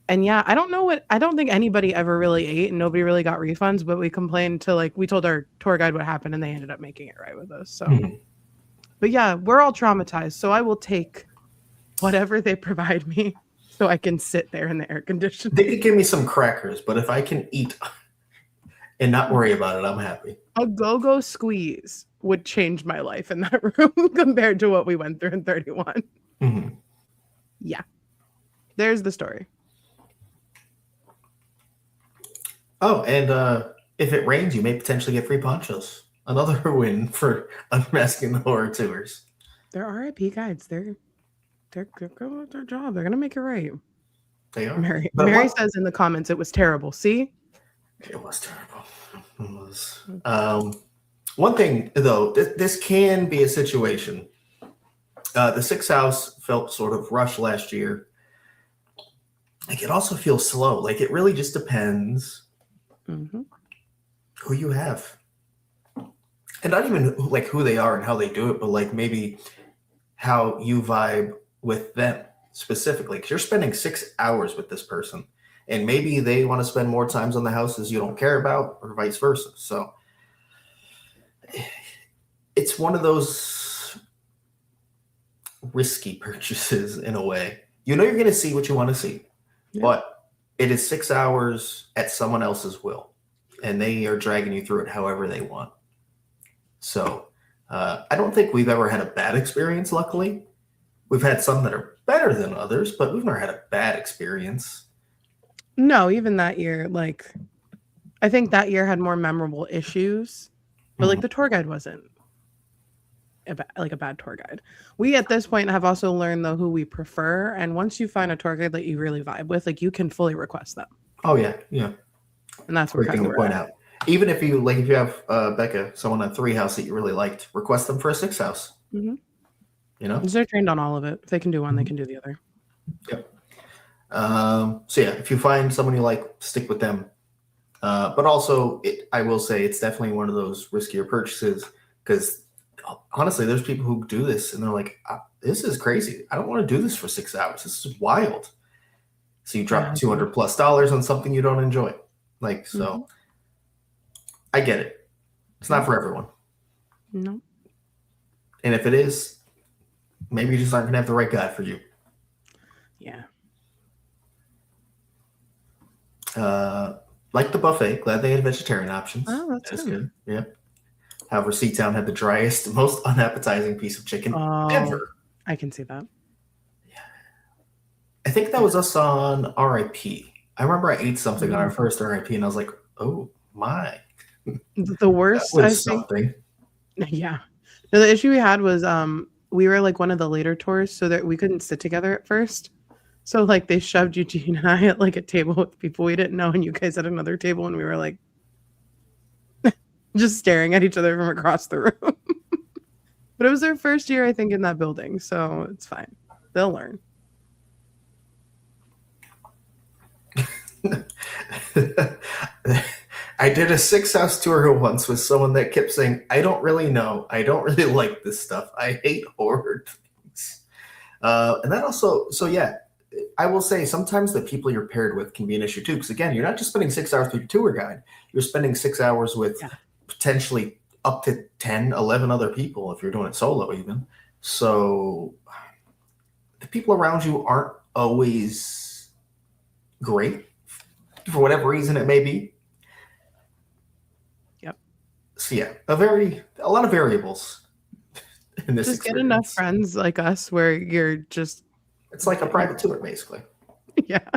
And yeah, I don't think anybody ever really ate and nobody really got refunds, but we complained we told our tour guide what happened and they ended up making it right with us. So, But yeah, we're all traumatized. So I will take whatever they provide me so I can sit there in the air conditioning. They could give me some crackers, but if I can eat and not worry about it, I'm happy. A go-go squeeze would change my life in that room compared to what we went through in 31. Mm-hmm. Yeah. There's the story. Oh, and if it rains, you may potentially get free ponchos. Another win for Unmasking the Horror tours. They're R.I.P. guides. They're good at their job. They're gonna make it right. They are. Mary says in the comments it was terrible. See? It was terrible. It was. One thing though, this can be a situation. The Six House felt sort of rushed last year. Like it also feels slow. Like it really just depends who you have, and not even like who they are and how they do it, but like maybe how you vibe with them specifically. Because you're spending 6 hours with this person, and maybe they want to spend more times on the houses you don't care about, or vice versa. So it's one of those risky purchases in a way. You know you're going to see what you want to see, but it is 6 hours at someone else's will, and they are dragging you through it however they want. So I don't think we've ever had a bad experience, luckily. We've had some that are better than others, but we've never had a bad experience. No, even that year, like I think that year had more memorable issues, but like the tour guide wasn't a bad tour guide. We at this point have also learned though who we prefer, and once you find a tour guide that you really vibe with, like you can fully request them. Oh yeah, and that's what great thing to point out. Even if you if you have Becca, someone on 3 house that you really liked, request them for a 6 house. You know, because they're trained on all of it. If they can do one, they can do the other. Yep. So yeah, if you find someone you like, stick with them. But also, I will say it's definitely one of those riskier purchases because honestly, there's people who do this and they're like, "This is crazy. I don't want to do this for 6 hours. This is wild." So you drop $200+ on something you don't enjoy. Like so, I get it. It's not for everyone. No. And if it is, maybe you just aren't gonna have the right guy for you. Yeah. Like the buffet, glad they had vegetarian options. Oh, that's good. Yeah. However, Seatown had the driest, most unappetizing piece of chicken ever. I can see that. Yeah. I think that was us on R.I.P. I remember I ate something on our first R.I.P. and I was like, oh my. The worst, I think. Something. Yeah. No, the issue we had was we were like one of the later tours, so that we couldn't sit together at first. So like they shoved Eugene and I at like a table with people we didn't know, and you guys at another table, and we were like just staring at each other from across the room. But it was their first year, I think, in that building, so it's fine. They'll learn. I did a 6 house tour once with someone that kept saying, I don't really know. I don't really like this stuff. I hate horror things. And that also, so yeah, I will say sometimes the people you're paired with can be an issue too. Because again, you're not just spending 6 hours with your tour guide. You're spending 6 hours with potentially up to 10, 11 other people if you're doing it solo even. So the people around you aren't always great for whatever reason it may be. Yep. So yeah, a lot of variables in this just experience. Get enough friends like us where you're just it's like a private tour basically. Yeah.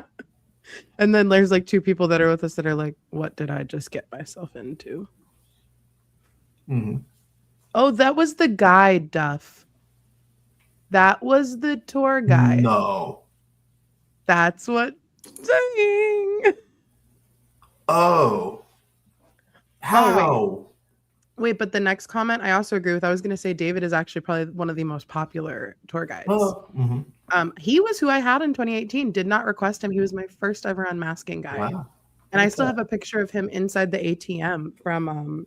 And then there's like 2 people that are with us that are like, what did I just get myself into? Oh, that was the guide, Duff. That was the tour guide. No. That's what I'm saying. Oh. How? Oh, wait, but the next comment I also agree with. I was going to say David is actually probably one of the most popular tour guides. He was who I had in 2018. Did not request him. He was my first ever unmasking guy. Wow. And I still have a picture of him inside the ATM from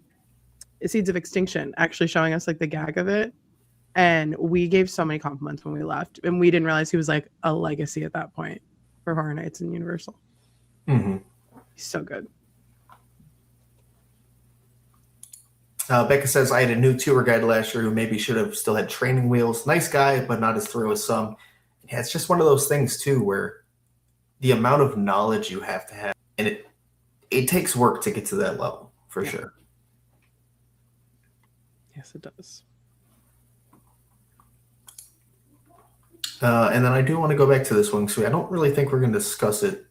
Seeds of Extinction, actually showing us like the gag of it. And we gave so many compliments when we left. And we didn't realize he was like a legacy at that point for Horror Nights and Universal. He's so good. Becca says, I had a new tour guide last year who maybe should have still had training wheels. Nice guy, but not as thorough as some. Yeah, it's just one of those things, too, where the amount of knowledge you have to have, and it takes work to get to that level, for sure. Yes, it does. And then I do want to go back to this one, because I don't really think we're going to discuss it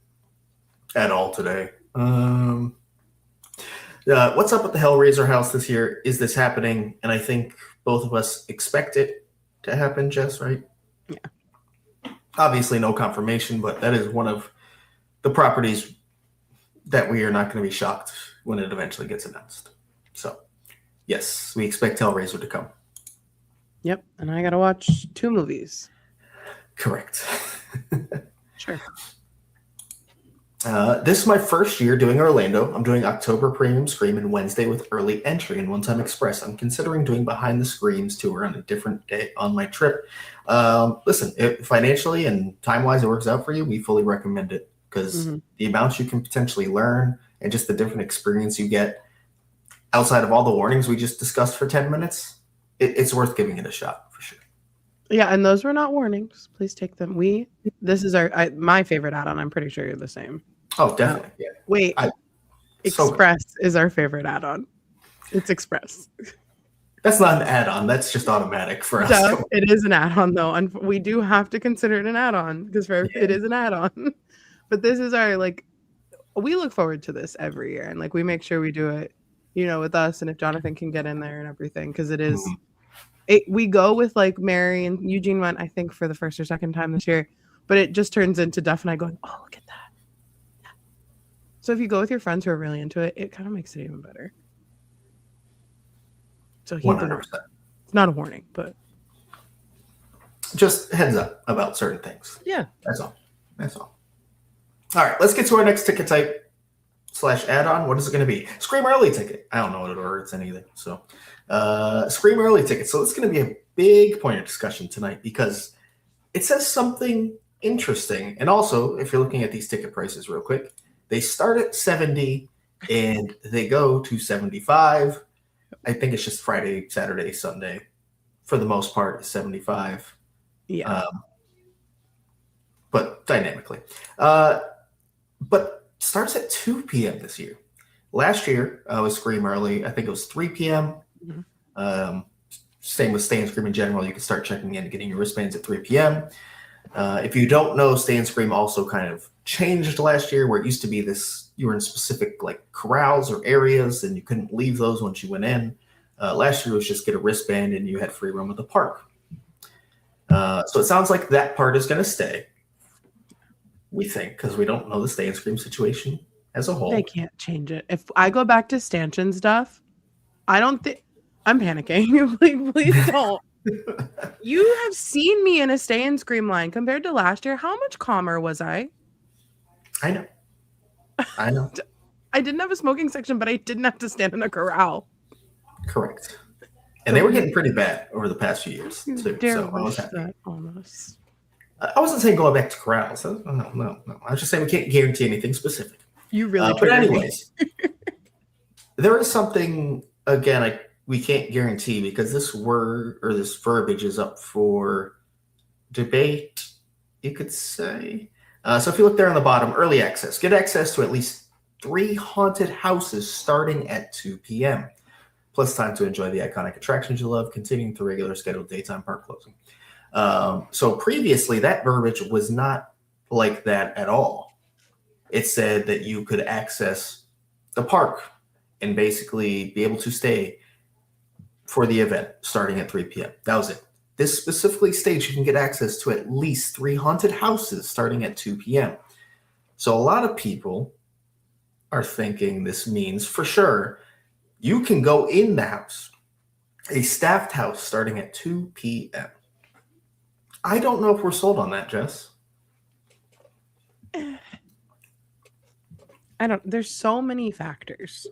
at all today. What's up with the Hellraiser house this year? Is this happening? And I think both of us expect it to happen, Jess, right? Yeah. Obviously, no confirmation, but that is one of the properties that we are not going to be shocked when it eventually gets announced. So, yes, we expect Hellraiser to come. Yep, and I got to watch 2 movies. Correct. Sure. This is my first year doing Orlando. I'm doing October Premium Scream and Wednesday with early entry and one-time express. I'm considering doing Behind the Screams tour on a different day on my trip. Listen, if financially and time-wise it works out for you, we fully recommend it because the amounts you can potentially learn and just the different experience you get outside of all the warnings we just discussed for 10 minutes, it's worth giving it a shot for sure. Yeah, and those were not warnings. Please take them. This is my favorite add-on. I'm pretty sure you're the same. Oh, definitely. Yeah. Wait, Express is our favorite add-on. It's Express. That's not an add-on. That's just automatic for us. So, it is an add-on, though. And we do have to consider it an add-on because it is an add-on. But this is our, we look forward to this every year. And, we make sure we do it, with us. And if Jonathan can get in there and everything, because it is... we go with Mary and Eugene went, I think, for the first or second time this year, but it just turns into Duff and I going, oh, look at that. Yeah. So if you go with your friends who are really into it, it kind of makes it even better. So 100%. It's not a warning, but just heads up about certain things. Yeah. That's all. All right, let's get to our next ticket type / add-on. What is it going to be? Scream Early ticket. I don't know what it or it's anything. So Scream Early ticket. So it's going to be a big point of discussion tonight because it says something interesting. And also, if you're looking at these ticket prices real quick, they start at $70 and they go to $75. I think it's just Friday, Saturday, Sunday. For the most part, it's $75. Yeah. But dynamically. But starts at 2 p.m. this year. Last year was Scream Early. I think it was 3 p.m. Same with Stay and Scream in general. You can start checking in and getting your wristbands at 3 p.m. If you don't know, Stay and Scream also kind of changed last year where it used to be this, you were in specific corrals or areas and you couldn't leave those once you went in. Last year was just get a wristband and you had free room at the park. So it sounds like that part is going to stay. We think, because we don't know the Stay and Scream situation as a whole. They can't change it. If I go back to stanchion stuff, I don't think I'm panicking. Please don't. You have seen me in a Stay and Scream line compared to last year. How much calmer was I? I know. I didn't have a smoking section, but I didn't have to stand in a corral. Correct. And they were getting pretty bad over the past few years too. So I was happy. Almost. I wasn't saying going back to corrals. No. I was just saying we can't guarantee anything specific. You really but anyways, there is something, again, we can't guarantee because this word or this verbiage is up for debate, you could say. So if you look there on the bottom, early access. Get access to at least 3 haunted houses starting at 2 p.m. Plus time to enjoy the iconic attractions you love, continuing through regular scheduled daytime park closing. So previously, that verbiage was not like that at all. It said that you could access the park and basically be able to stay for the event starting at 3 p.m. That was it. This specifically states you can get access to at least 3 haunted houses starting at 2 p.m. So a lot of people are thinking this means for sure you can go in the house, a staffed house starting at 2 p.m. I don't know if we're sold on that, Jess. There's so many factors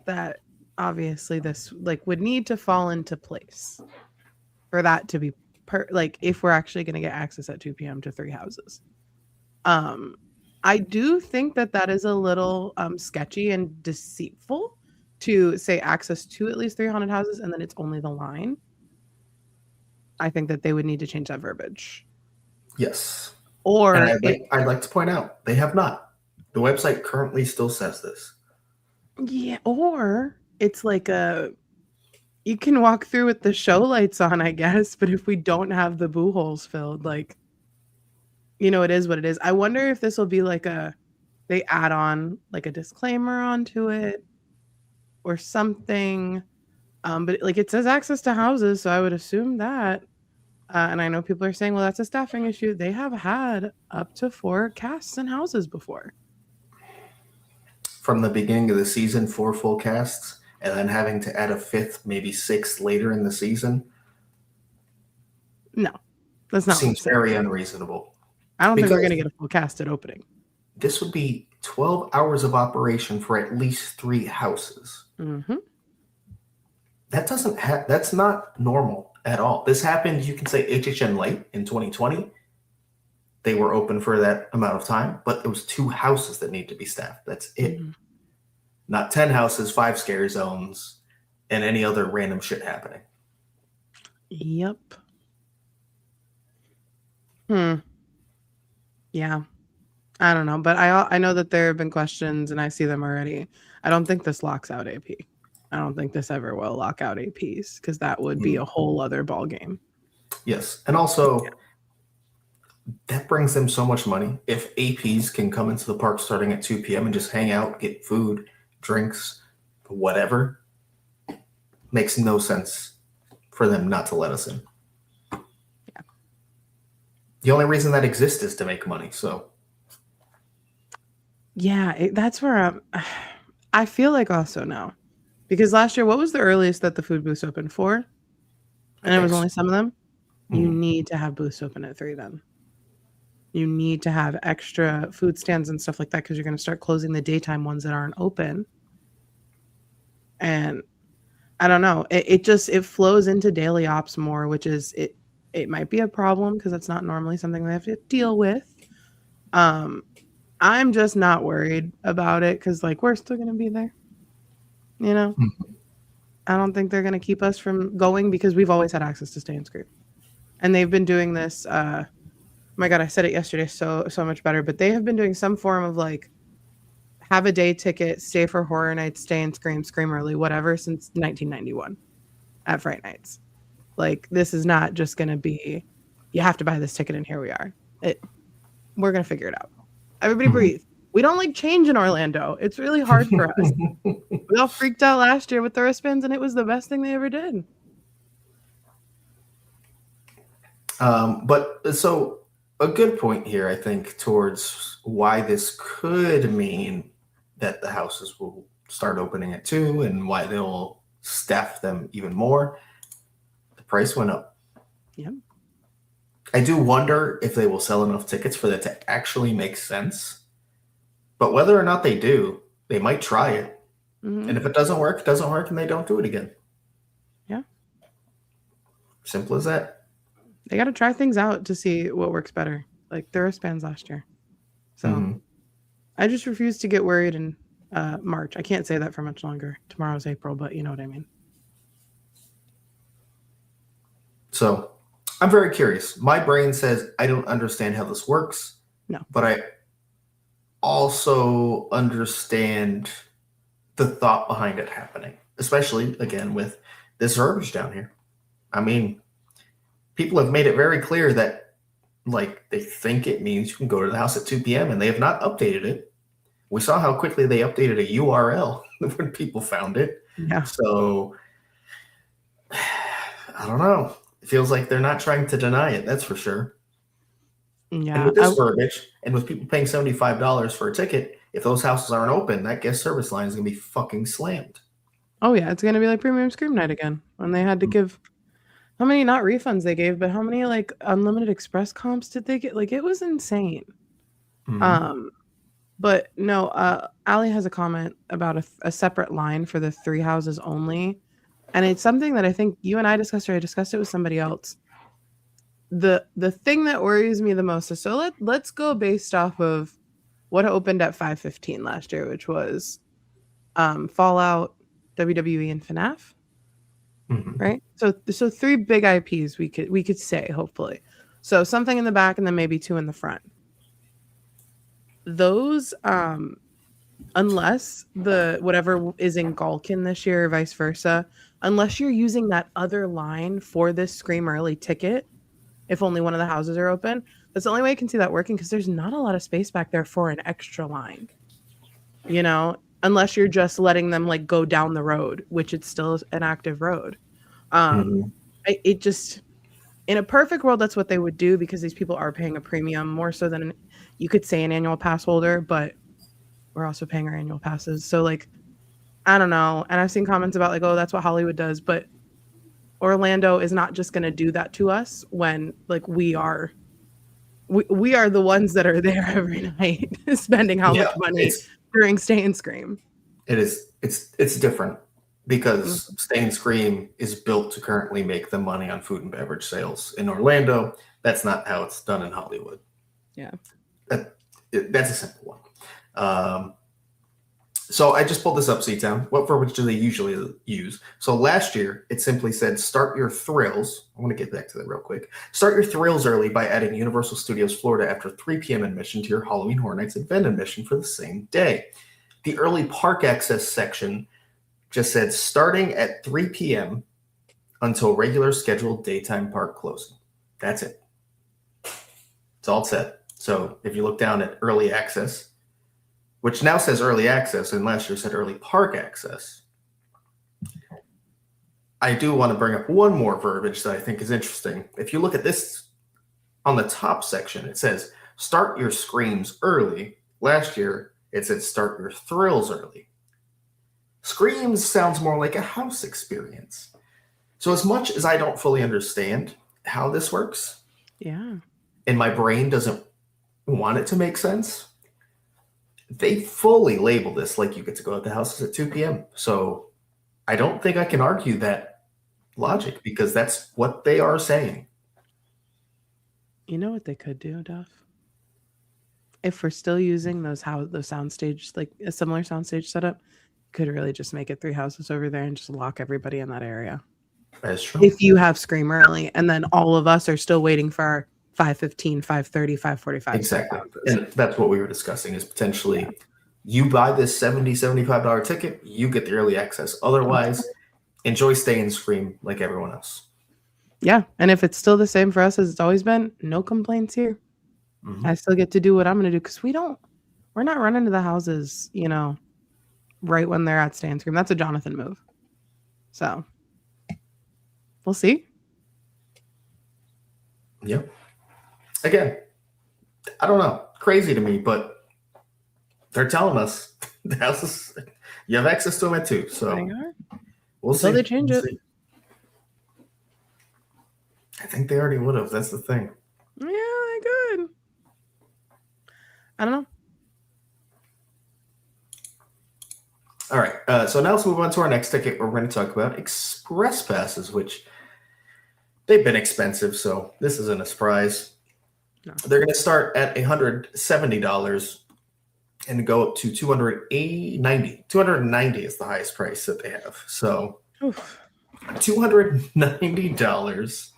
that obviously this would need to fall into place for that to be if we're actually going to get access at 2 p.m. to 3 houses. I do think that is a little sketchy and deceitful to say access to at least 3 haunted houses and then it's only the line. I think that they would need to change that verbiage. Yes. Or I'd like to point out they have not. The website currently still says this. Yeah, or it's you can walk through with the show lights on, I guess, but if we don't have the boo holes filled, it is what it is. I wonder if this will be they add on a disclaimer onto it or something. But like it says access to houses, so I would assume that. And I know people are saying, well, that's a staffing issue. They have had up to 4 casts in houses before. From the beginning of the season, 4 full casts, and then having to add a 5th, maybe 6th later in the season. No, that's not seems very unreasonable. I don't think we're going to get a full cast at opening. This would be 12 hours of operation for at least 3 houses. Mm-hmm. That's not normal at all. This happened, you can say HHN Light in 2020. They were open for that amount of time, but it was 2 houses that need to be staffed. That's it. Mm-hmm. Not 10 houses, 5 scare zones, and any other random shit happening. Yep. Yeah. I don't know, but I know that there have been questions, and I see them already. I don't think this locks out AP. I don't think this ever will lock out APs, because that would be a whole other ball game. Yes, and also that brings them so much money. If APs can come into the park starting at 2 p.m. and just hang out, get food, drinks, whatever, makes no sense for them not to let us in. Yeah. The only reason that exists is to make money. So. Yeah, that's where I feel like also now. Because last year, what was the earliest that the food booths opened for? And it was only some of them? Mm-hmm. You need to have booths open at 3 then. You need to have extra food stands and stuff like that, because you're going to start closing the daytime ones that aren't open. And I don't know. It flows into daily ops more, which is it might be a problem because it's not normally something they have to deal with. I'm just not worried about it because like we're still going to be there. You know, I don't think they're going to keep us from going because we've always had access to Stay and Scream. And they've been doing this. My God, I said it yesterday so much better. But they have been doing some form of like have a day ticket, stay for horror nights, stay and scream early, whatever, since 1991 at Fright Nights. Like this is not just going to be, you have to buy this ticket and here we are. We're going to figure it out. Everybody breathe. We don't like change in Orlando. It's really hard for us. We all freaked out last year with the wristbands, and it was the best thing they ever did. But so a good point here, I think, towards why this could mean that the houses will start opening at 2 and why they'll staff them even more. The price went up. Yep. I do wonder if they will sell enough tickets for that to actually make sense. But whether or not they do, they might try it. Mm-hmm. And if it doesn't work, and they don't do it again. Yeah. Simple as that. They got to try things out to see what works better. Like the wristbands last year. So I just refuse to get worried in March. I can't say that for much longer. Tomorrow's April, but you know what I mean. So I'm very curious. My brain says I don't understand how this works. No. But I also understand the thought behind it happening, especially, again, with this verbiage down here. I mean, people have made it very clear that, like, they think it means you can go to the house at 2 p.m., and they have not updated it. We saw how quickly they updated a URL when people found it. Yeah. So, I don't know. It feels like they're not trying to deny it, that's for sure. Yeah. And with this verbiage, and with people paying $75 for a ticket, if those houses aren't open, that guest service line is going to be fucking slammed. Oh, yeah. It's going to be like Premium Scream Night again. When they had to give, how many, not refunds they gave, but how many, like, unlimited express comps did they get? Like, it was insane. Mm-hmm. But no, Allie has a comment about a separate line for the 3 houses only. And it's something that I think you and I discussed, or I discussed it with somebody else. The thing that worries me the most is, so let's go based off of what opened at 5:15 last year, which was Fallout, WWE, and FNAF. Mm-hmm. Right? So 3 big IPs we could say, hopefully. So something in the back and then maybe 2 in the front. Those unless the whatever is in Galkin this year or vice versa, unless you're using that other line for this Scream Early ticket, if only one of the houses are open, that's the only way I can see that working, because there's not a lot of space back there for an extra line. You know, unless you're just letting them like go down the road, which it's still an active road. It just, in a perfect world, that's what they would do because these people are paying a premium more so than you could say an annual pass holder, but we're also paying our annual passes. So like, I don't know. And I've seen comments about like, oh, that's what Hollywood does, but Orlando is not just going to do that to us when like we are the ones that are there every night spending how much money during Stay and Scream. It is. It's different because Stay and Scream is built to currently make the money on food and beverage sales. In Orlando, that's not how it's done in Hollywood. Yeah. That's a simple one. So I just pulled this up, C-Town. What verbiage do they usually use? So last year, it simply said, start your thrills. I want to get back to that real quick. Start your thrills early by adding Universal Studios Florida after 3 p.m. admission to your Halloween Horror Nights event admission for the same day. The early park access section just said, starting at 3 p.m. until regular scheduled daytime park closing. That's it. That's all it said. So if you look down at early access, which now says early access, and last year said early park access. I do want to bring up one more verbiage that I think is interesting. If you look at this on the top section, it says start your screams early. Last year, it said start your thrills early. Screams sounds more like a house experience. So as much as I don't fully understand how this works, and my brain doesn't want it to make sense, they fully label this like you get to go at the houses at 2 p.m. So I don't think I can argue that logic because that's what they are saying. You know what they could do, Duff? If we're still using those soundstage, like a similar soundstage setup, could really just make it 3 houses over there and just lock everybody in that area. That's true. If you have Scream early, and then all of us are still waiting for our 5:15, 5:30, 5:45. Exactly. And that's what we were discussing is potentially you buy this $70, $75 ticket, you get the early access. Otherwise, enjoy Stay and Scream like everyone else. Yeah. And if it's still the same for us as it's always been, no complaints here. I still get to do what I'm going to do because we're not running to the houses, right when they're at Stay and Scream. That's a Jonathan move. So we'll see. Yep. Again, I don't know. Crazy to me, but they're telling us the houses, you have access to them at 2. So we'll see. Until they change it. I think they already would have. That's the thing. Yeah, they could. I don't know. All right. So now let's move on to our next ticket. We're going to talk about express passes, which they've been expensive. So this isn't a surprise. No. They're going to start at $170 and go up to $290. $290 is the highest price that they have. So $290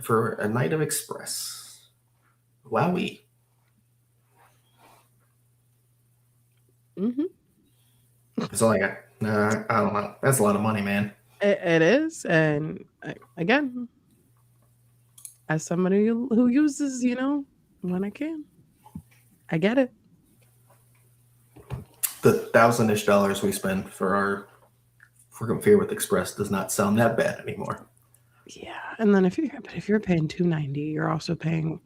for a night of express. Wowee. That's all I got. I don't know. That's a lot of money, man. It is. And again, as somebody who uses, when I can, I get it. The $1,000-ish we spend for our freaking Fear with Express does not sound that bad anymore. Yeah, and then if you're paying $290, you're also paying,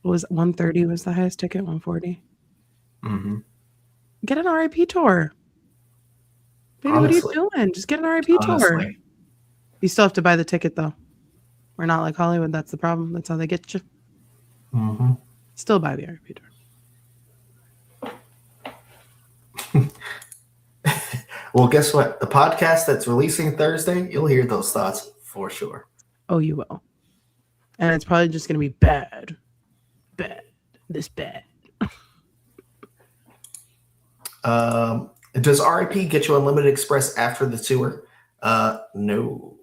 what was it, $130 was the highest ticket, $140. Get an R.I.P tour. Baby, what are you doing? Just get an R.I.P tour. You still have to buy the ticket though. We're not like Hollywood. That's the problem. That's how they get you. Still buy the R.I.P tour. Well, guess what? The podcast that's releasing Thursday, you'll hear those thoughts for sure. Oh, you will. And it's probably just going to be bad. This bad. Does R.I.P get you unlimited express after the tour? No.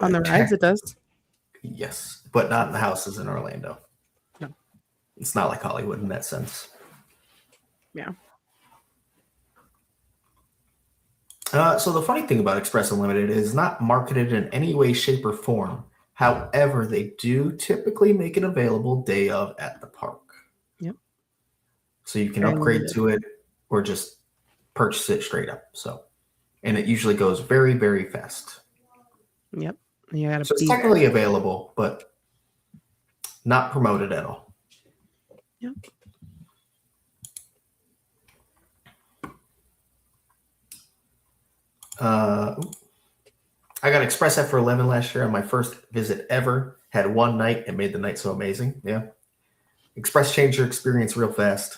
On the rides, it does. Yes, but not in the houses in Orlando. No. It's not like Hollywood in that sense. Yeah. So the funny thing about Express Unlimited is not marketed in any way, shape, or form. However, they do typically make it available day of at the park. Yep. So you can upgrade to it or just purchase it straight up. So, and it usually goes very, very fast. Yep. You gotta So it's be technically there. available, but not promoted at all. Yep. I got Express After 11 last year on my first visit ever. Had one night and made the night so amazing. Yeah. Express changed your experience real fast.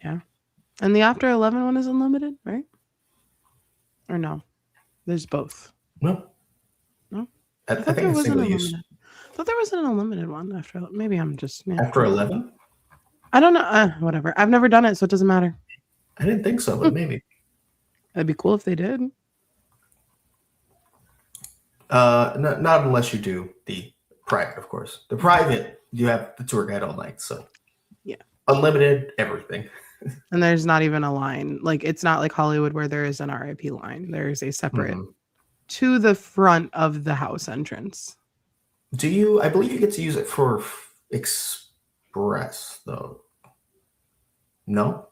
Yeah. And the After 11 one is unlimited, right? Or no? There's both. No. No? I think it's single use. I thought there was an unlimited one after. Maybe I'm just. Yeah. After 11? I don't know. Whatever. I've never done it, so it doesn't matter. I didn't think so, but maybe. That'd be cool if they did. Not unless you do the private, of course. The private, you have the tour guide all night. So, yeah, unlimited everything. And there's not even a line. Like, it's not like Hollywood where there is an R.I.P. line. There's a separate to the front of the house entrance. I believe you get to use it for Express, though. No?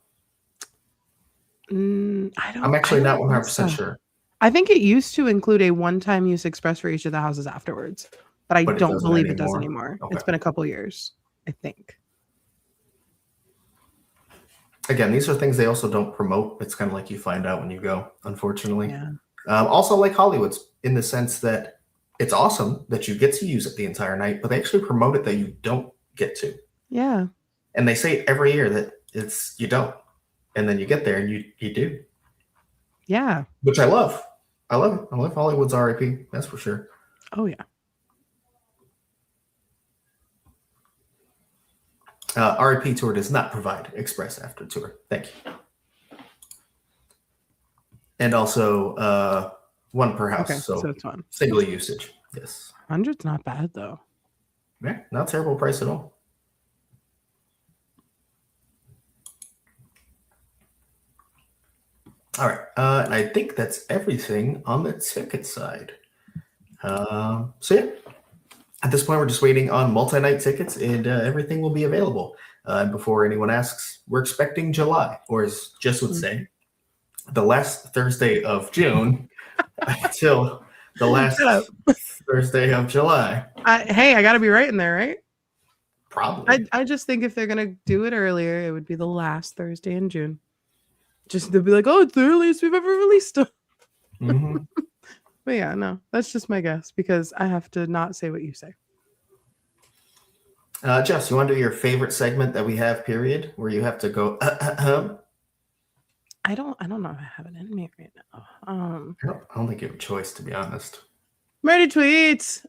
I'm actually not 100% sure. I think it used to include a one-time use Express for each of the houses afterwards, but I don't believe it does anymore. Okay. It's been a couple years, I think. Again, these are things they also don't promote. It's kind of like you find out when you go, unfortunately. Yeah. Also like Hollywood's, in the sense that it's awesome that you get to use it the entire night, but they actually promote it that you don't get to. Yeah. And they say every year that you don't. And then you get there and you do. Yeah. Which I love. I love it. I love Hollywood's R.I.P. That's for sure. Oh, yeah. R.I.P. Tour does not provide Express After Tour. Thank you. And also one per house. Okay, so it's fun. Single usage. Yes. 100's not bad, though. Yeah, not terrible price at all. All right. I think that's everything on the ticket side. So yeah, at this point, we're just waiting on multi-night tickets, and everything will be available. Before anyone asks, we're expecting July, or as Jess would say, the last Thursday of June until the last Thursday of July. Hey, I got to be right in there, right? Probably. I just think if they're going to do it earlier, it would be the last Thursday in June. Just to be like, oh, it's the earliest we've ever released them. Mm-hmm. But yeah, no, that's just my guess because I have to not say what you say. Jess, you want to do your favorite segment that we have, period, where you have to go, I don't know if I have it in me right now. I don't think you have a choice, to be honest. Murdy tweets.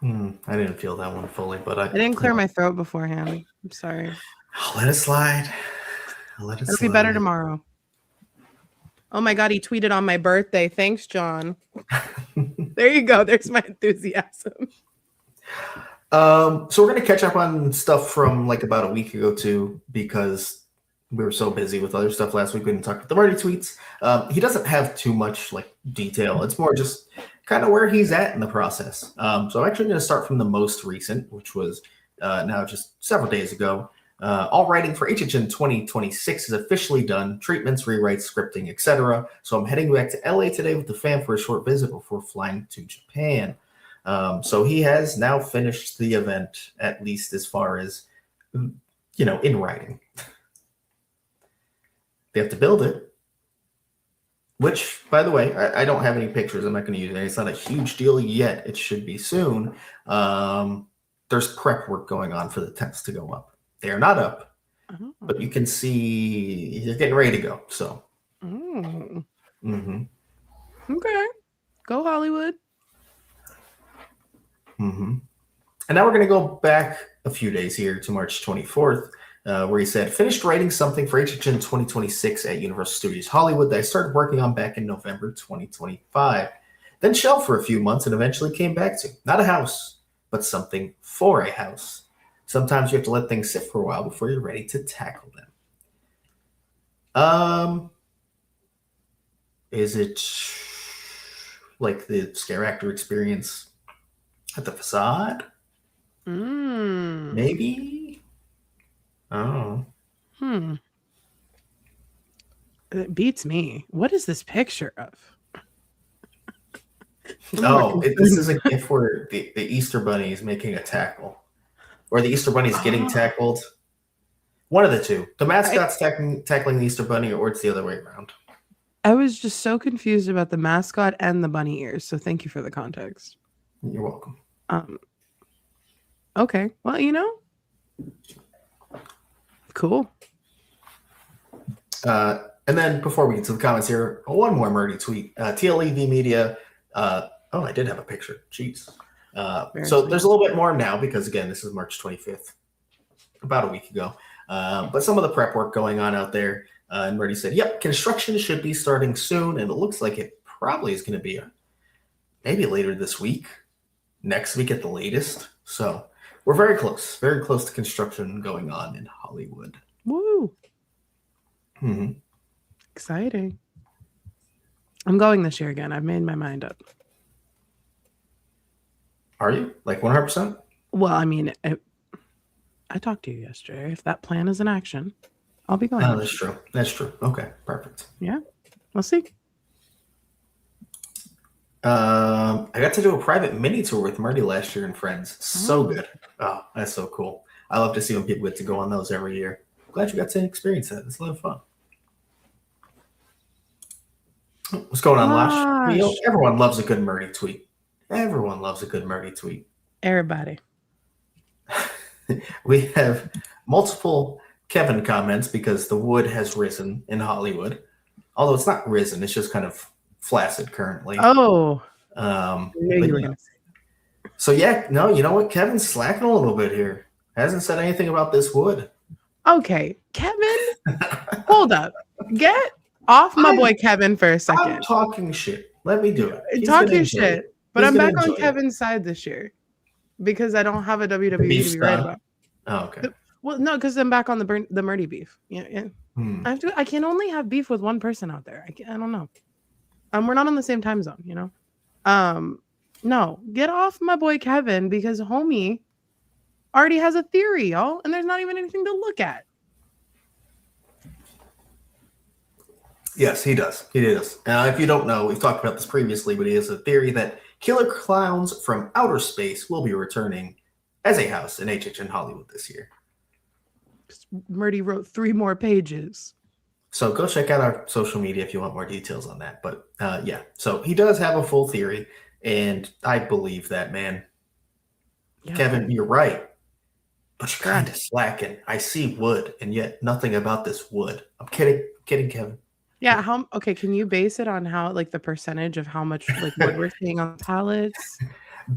I didn't feel that one fully, but I didn't clear my throat beforehand. I'm sorry. I'll let it slide. It'll be better tomorrow. Oh my God, he tweeted on my birthday. Thanks, John. There you go. There's my enthusiasm. So we're going to catch up on stuff from like about a week ago too, because we were so busy with other stuff last week. We didn't talk about the Murdy tweets. He doesn't have too much like detail. It's more just kind of where he's at in the process. So I'm actually going to start from the most recent, which was now just several days ago. All writing for HHN 2026 is officially done. Treatments, rewrites, scripting, etc. So I'm heading back to LA today with the fam for a short visit before flying to Japan. So he has now finished the event, at least as far as, in writing. They have to build it, which, by the way, I don't have any pictures. I'm not going to use it. It's not a huge deal yet. It should be soon. There's prep work going on for the tents to go up. They are not up, but you can see you're getting ready to go. So, okay, go Hollywood. And now we're going to go back a few days here to March 24th, where he said, finished writing something for HHN 2026 at Universal Studios Hollywood that I started working on back in November 2025. Then shelved for a few months and eventually came back to not a house, but something for a house. Sometimes you have to let things sit for a while before you're ready to tackle them. Is it like the scare actor experience at the Facade? Maybe. Oh. It beats me. What is this picture of? This is a gift where the Easter Bunny is making a tackle, or the Easter Bunny is getting tackled. One of the two. The mascot's tackling the Easter Bunny, or it's the other way around. I was just so confused about the mascot and the bunny ears, so thank you for the context. You're welcome. Okay. Well, cool. And then before we get to the comments here, one more Murdy tweet. TLEV Media. I did have a picture. Jeez. So there's a little bit more now because, again, this is March 25th, about a week ago. But some of the prep work going on out there. And Murdy said, yep, construction should be starting soon. And it looks like it probably is going to be maybe later this week, next week at the latest. So we're very close to construction going on in Hollywood. Woo. Mm-hmm. Exciting. I'm going this year again. I've made my mind up. Are you? Like 100%? Well, I mean, I talked to you yesterday. If that plan is in action, I'll be going. Oh, that's true. That's true. Okay, perfect. Yeah, we'll see. I got to do a private mini tour with Murdy last year and friends. So good. Oh, that's so cool. I love to see when people get to go on those every year. Glad you got to experience that. It's a lot of fun. What's going on, Lash? Everyone loves a good Murdy tweet. Everyone loves a good Murdy tweet. Everybody. We have multiple Kevin comments because the wood has risen in Hollywood. Although it's not risen, it's just kind of flaccid currently. Oh. So yeah, no, you know what? Kevin's slacking a little bit here. Hasn't said anything about this wood. Okay, Kevin, hold up. Get off my boy Kevin for a second. I'm talking shit. Let me do it. Talking shit. But I'm back on Kevin's side this year because I don't have a WWE to be right about. Oh, okay. Well, no, because I'm back on the Murdy beef. Yeah. I can only have beef with one person out there. I don't know. We're not on the same time zone, No, get off my boy Kevin because homie already has a theory, y'all, and there's not even anything to look at. Yes, he does. He does. If you don't know, we've talked about this previously, but he has a theory that killer clowns from outer space will be returning as a house in HHN Hollywood this year. Murdy wrote 3 more pages. So go check out our social media if you want more details on that. But yeah, so he does have a full theory, and I believe that, man. Yeah. Kevin, you're right. But you're kind of slacking. I see wood, and yet nothing about this wood. I'm kidding, Kevin. Yeah, okay, can you base it on how, like, the percentage of how much like wood we're seeing on the pallets?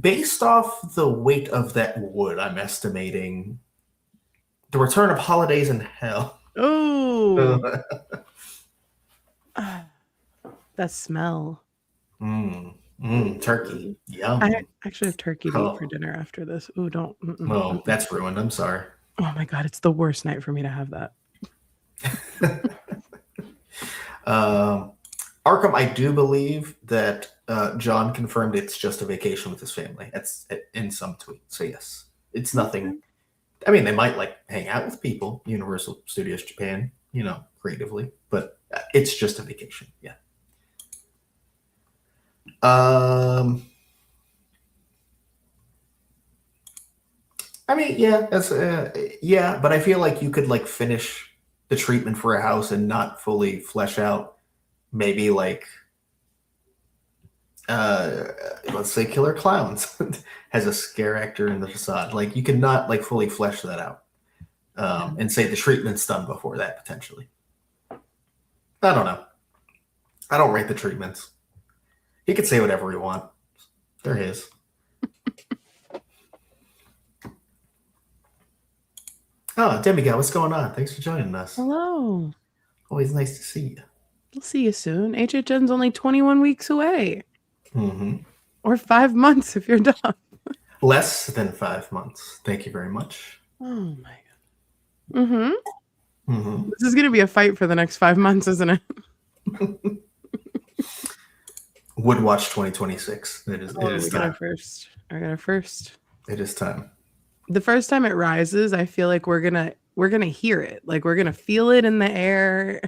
Based off the weight of that wood, I'm estimating the return of Holidays in Hell. Oh, that smell. Turkey. Yum. I actually have turkey meat for dinner after this. Ooh, don't. Oh, that's ruined. I'm sorry. Oh my God, it's the worst night for me to have that. Arkham, I do believe that John confirmed it's just a vacation with his family. That's in some tweet. So yes, it's nothing. I mean, they might like hang out with people, Universal Studios Japan, creatively, but it's just a vacation. Yeah. I mean, yeah, that's yeah, but I feel like you could like finish the treatment for a house and not fully flesh out maybe like let's say Killer Clowns has a scare actor in the facade. Like you could not like fully flesh that out and say the treatment's done before that potentially. I don't know. I don't rate the treatments. He could say whatever he wants. They're his. Oh, Demigod, what's going on? Thanks for joining us. Hello. Always nice to see you. We'll see you soon. HHN's only 21 weeks away. Mm-hmm. Or 5 months if you're done. Less than 5 months. Thank you very much. Oh my God. Mm-hmm. This is going to be a fight for the next 5 months, isn't it? Woodwatch 2026. It is time. I got it first. It is time. The first time it rises, I feel like we're gonna hear it. Like we're gonna feel it in the air.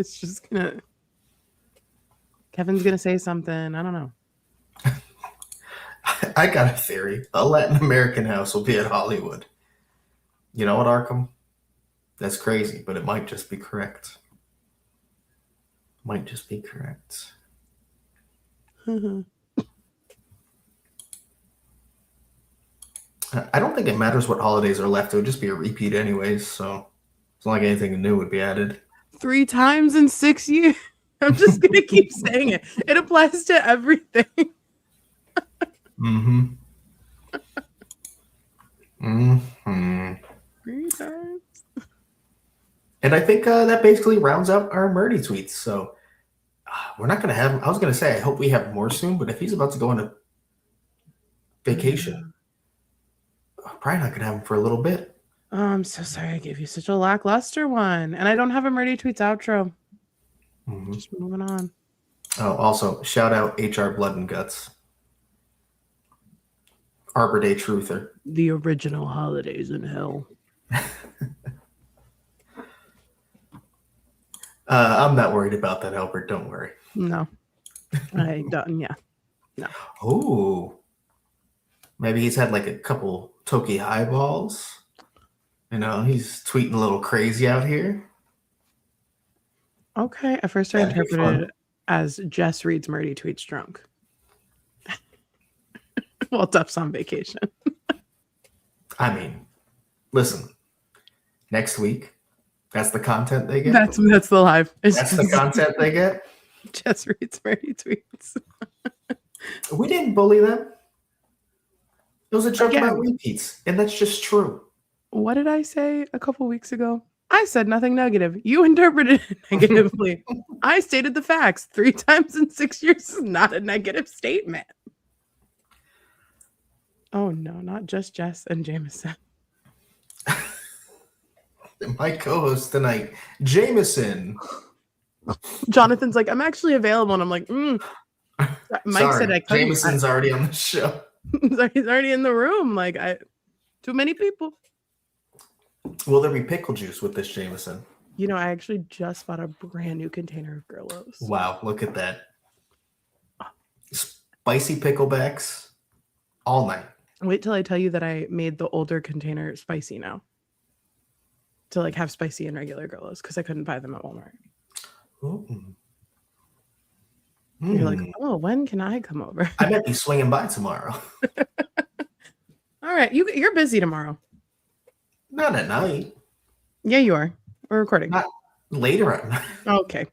It's just gonna. Kevin's gonna say something. I don't know. I got a theory. A Latin American house will be at Hollywood. You know what, Arkham? That's crazy, but it might just be correct. Might just be correct. I don't think it matters what holidays are left. It would just be a repeat anyways, so it's not like anything new would be added. 3 times in 6 years. I'm just gonna keep saying it. It applies to everything. Mm-hmm. Mm-hmm. 3 times. And I think that basically rounds out our Murdy tweets. So we're not going to have, I was going to say, I hope we have more soon, but if he's about to go on a vacation, probably not going to have him for a little bit. Oh, I'm so sorry I gave you such a lackluster one. And I don't have a Murdy tweets outro. Mm-hmm. Just moving on. Oh, also, shout out HR Blood and Guts. Arbor Day Truther. The original Holidays in Hell. I'm not worried about that, Albert. Don't worry. No. I don't, yeah. No. Oh. Maybe he's had like a couple Toki highballs. You know, he's tweeting a little crazy out here. Okay. At first I interpreted it as Jess reads Murdy tweets drunk. Well, Duff's on vacation. I mean, listen. Next week, that's the content they get. That's the live. That's the content they get. Jess reads Murdy tweets. We didn't bully them. It was a joke about repeats, and that's just true. What did I say a couple weeks ago? I said nothing negative. You interpreted it negatively. I stated the facts. 3 times in 6 years is not a negative statement. Oh no, not just Jess and Jameson. My co-host tonight, Jameson. Jonathan's like, I'm actually available, and I'm like, Mike said I couldn't. Jameson's already on the show. He's already in the room. Like, too many people. Will there be pickle juice with this Jameson? You know, I actually just bought a brand new container of Grillos. Wow, look at that. Spicy picklebacks all night. Wait till I tell you that I made the older container spicy now. To like have spicy and regular Grillos because I couldn't buy them at Walmart. You're like, oh, when can I come over? I might be swinging by tomorrow. All right, you're busy tomorrow. Not at night. Yeah, you are. We're recording. Not later at night. Okay.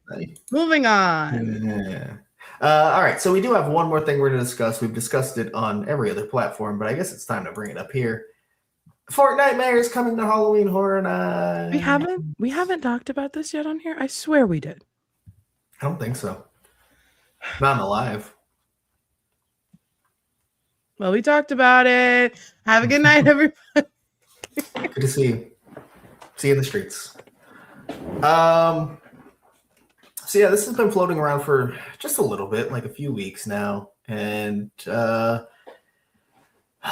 Moving on. Yeah. All right, so we do have one more thing we're going to discuss. We've discussed it on every other platform, but I guess it's time to bring it up here. Fortnite Mayor is coming to Halloween Horror Night. We haven't talked about this yet on here. I swear we did. I don't think so. Not alive. Well, we talked about it. Have a good night, everybody. Good to see you. See you in the streets. So yeah, this has been floating around for just a little bit, like a few weeks now. And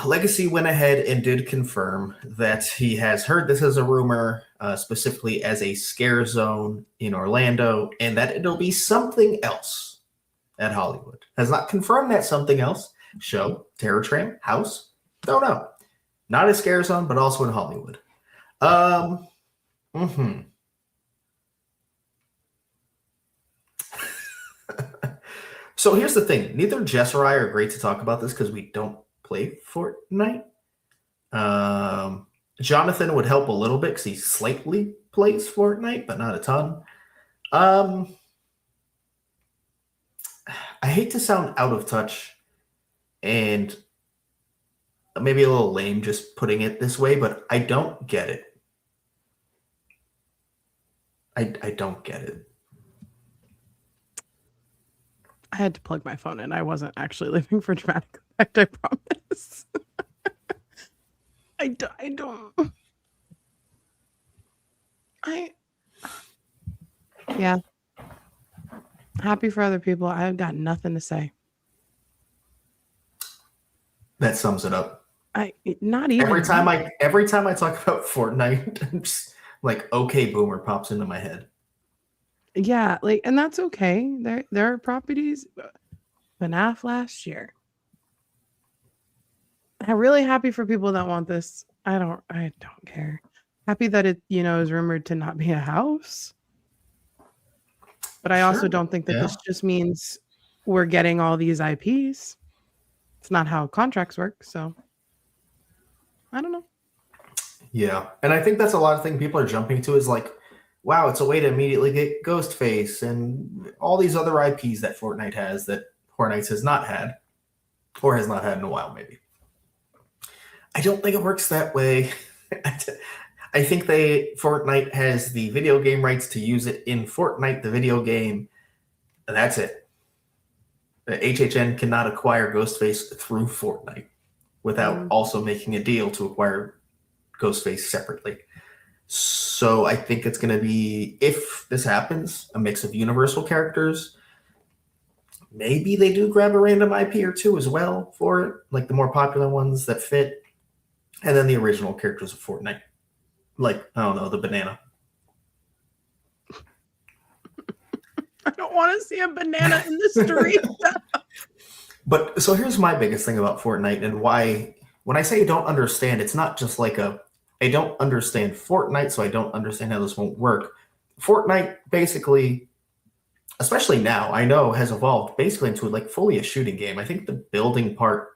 Legacy went ahead and did confirm that he has heard this as a rumor, specifically as a scare zone in Orlando, and that it'll be something else at Hollywood. Has not confirmed that something else. Show, Terror Tram, House, don't know. Not a scare zone, but also in Hollywood. So here's the thing. Neither Jess or I are great to talk about this because we don't play Fortnite. Jonathan would help a little bit because he slightly plays Fortnite, but not a ton. I hate to sound out of touch and maybe a little lame just putting it this way, but I don't get it. I don't get it. I had to plug my phone in. I wasn't actually living for dramatic effect, I promise. I don't. Yeah. Happy for other people. I've got nothing to say. That sums it up. Not even. Every time I talk about Fortnite, I'm just like, okay, Boomer pops into my head. Yeah, like, and that's okay. There are properties. FNAF last year. I'm really happy for people that want this. I don't care. Happy that it, is rumored to not be a house. But I also don't think that this just means we're getting all these IPs. It's not how contracts work, so I don't know. Yeah, and I think that's a lot of things people are jumping to is like, wow, it's a way to immediately get Ghostface and all these other IPs that Fortnite has that Horror Nights has not had, or has not had in a while, maybe. I don't think it works that way. I think Fortnite has the video game rights to use it in Fortnite, the video game, and that's it. The HHN cannot acquire Ghostface through Fortnite without also making a deal to acquire Ghostface separately. So I think it's going to be, if this happens, a mix of Universal characters. Maybe they do grab a random IP or two as well for it, like the more popular ones that fit. And then the original characters of Fortnite. Like, I don't know, the banana. I don't want to see a banana in the street. But so here's my biggest thing about Fortnite and why, when I say I don't understand, it's not just like I don't understand Fortnite, so I don't understand how this won't work. Fortnite basically, especially now, I know has evolved basically into like fully a shooting game. I think the building part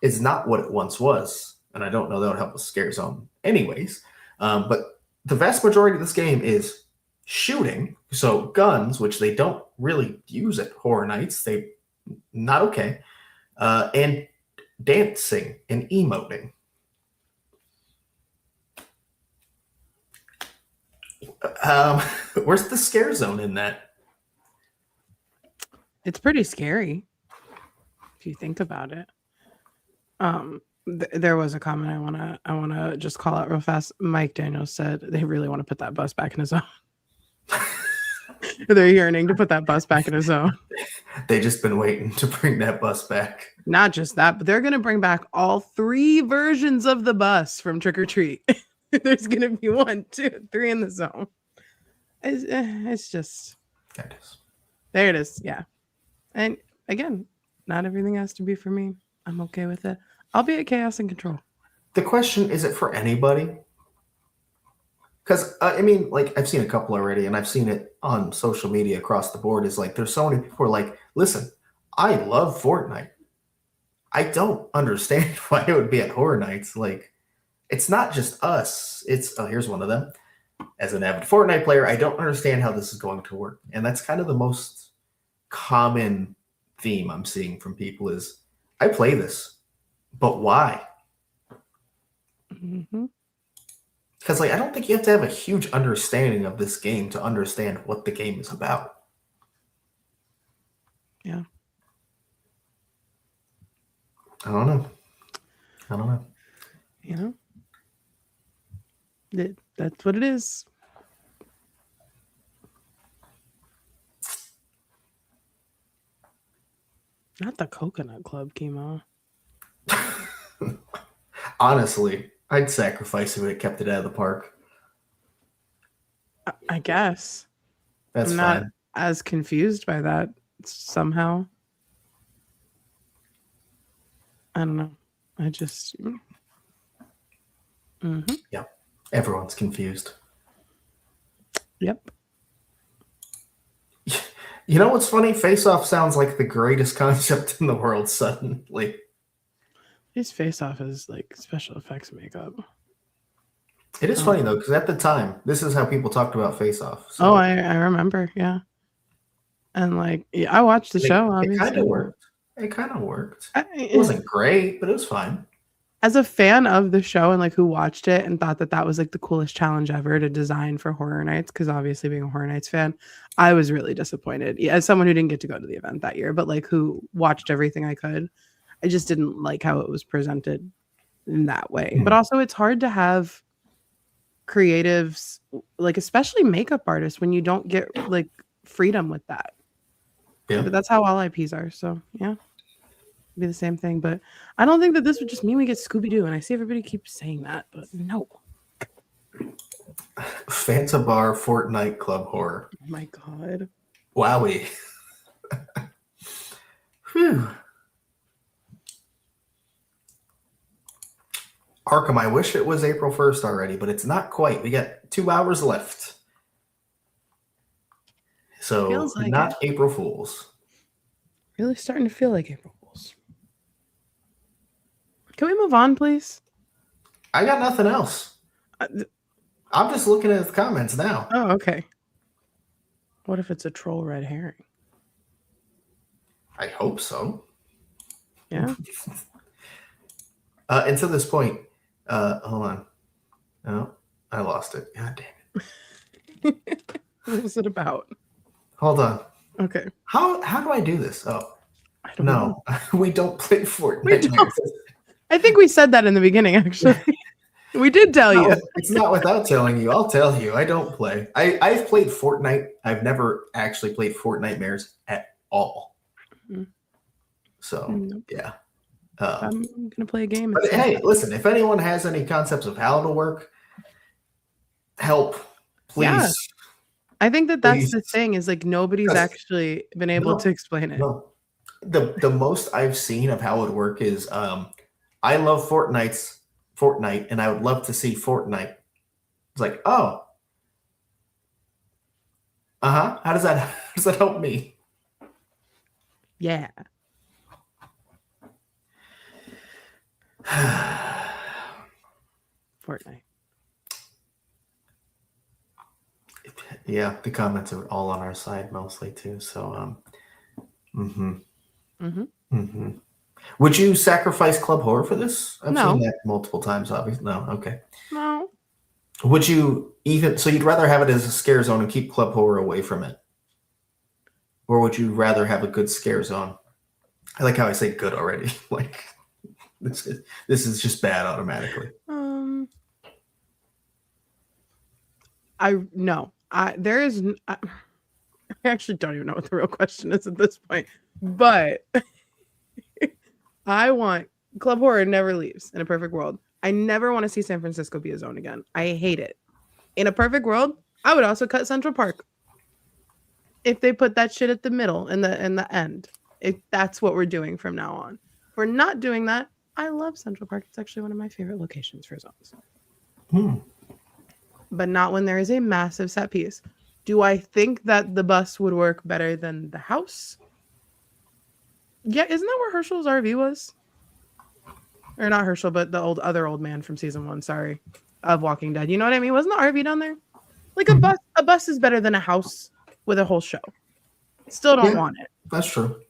is not what it once was. And I don't know that would help with Scare Zone anyways. But the vast majority of this game is shooting. So guns, which they don't really use at Horror Nights. They not okay. And dancing and emoting. Where's the Scare Zone in that? It's pretty scary if you think about it. There was a comment I wanna just call out real fast. Mike Daniels said they really want to put that bus back in his own. They're yearning to put that bus back in his own. They just been waiting to bring that bus back. Not just that, but they're gonna bring back all 3 versions of the bus from Trick or Treat. There's gonna be 1, 2, 3 in the zone. It's just there it is. Yeah, and again, not everything has to be for me. I'm okay with it. I'll be at Chaos and Control. The question, is it for anybody? Because, I mean, like, I've seen a couple already, and I've seen it on social media across the board. Is like, there's so many people who are like, listen, I love Fortnite. I don't understand why it would be at Horror Nights. Like, it's not just us. It's, here's one of them. As an avid Fortnite player, I don't understand how this is going to work. And that's kind of the most common theme I'm seeing from people is, I play this. But why? Because like I don't think you have to have a huge understanding of this game to understand what the game is about. Yeah. I don't know. You know? That's what it is. Not the Coconut Club, Chemo. Honestly, I'd sacrifice if it kept it out of the park. I guess. That's I'm fine. not as confused by that somehow. I don't know. I just. Yeah, everyone's confused. Yep. You know what's funny? Face Off sounds like the greatest concept in the world suddenly. His Face Off is like special effects makeup. It is funny though, because at the time, this is how people talked about Face Off. So. Oh, I remember, yeah. And like, yeah, I watched the show. Obviously, it kind of worked. It wasn't great, but it was fine. As a fan of the show and like who watched it and thought that was like the coolest challenge ever to design for Horror Nights, because obviously being a Horror Nights fan, I was really disappointed. Yeah, as someone who didn't get to go to the event that year, but like who watched everything I could, I just didn't like how it was presented in that way. But also, it's hard to have creatives, like especially makeup artists, when you don't get like freedom with that. Yeah, but that's how all IPs are. So yeah. Be the same thing, but I don't think that this would just mean we get Scooby-Doo, and I see everybody keep saying that, but no. Fanta Bar Fortnite Club Horror. Oh my god. Wowie. Whew. Arkham, I wish it was April 1st already, but it's not quite. We got 2 hours left. So, Feels like not April Fools. Really starting to feel like April Fools. Can we move on, please? I got nothing else. I'm just looking at the comments now. Oh, okay. What if it's a troll red herring? I hope so. Yeah. And to this point, hold on. No, I lost it. God damn it. What was it about? Hold on. Okay. How do I do this? Oh, I don't know. We don't play Fortnite. We don't. I think we said that in the beginning, actually. We did tell you. It's not without telling you. I'll tell you. I don't play. I've played Fortnite. I've never actually played Fortnite Mares at all. Mm. So, Nope. yeah. I'm going to play a game. But hey, listen, if anyone has any concepts of how it'll work, help, please. Yeah. I think that's the thing is like nobody's actually been able to explain it. No. The most I've seen of how it would work is I love Fortnite, and I would love to see Fortnite. It's like, oh, how does that help me? Yeah. Fortnite. Yeah, the comments are all on our side mostly too. So, Would you sacrifice Club Horror for this? I've seen that multiple times, obviously. No, okay. No. Would you so you'd rather have it as a scare zone and keep Club Horror away from it? Or would you rather have a good scare zone? I like how I say good already. Like this is just bad automatically. I actually don't even know what the real question is at this point, but I want Club Horror never leaves in a perfect world. I never want to see San Francisco be a zone again. I hate it. In a perfect world, I would also cut Central Park. If they put that shit at the middle in the end, if that's what we're doing from now on. If we're not doing that, I love Central Park. It's actually one of my favorite locations for zones. But not when there is a massive set piece. Do I think that the bus would work better than the house? Yeah, isn't that where Herschel's RV was? Or not Herschel, but the other old man from season 1, sorry, of Walking Dead. You know what I mean? Wasn't the RV down there? Like a bus is better than a house with a whole show. Still don't want it. That's true.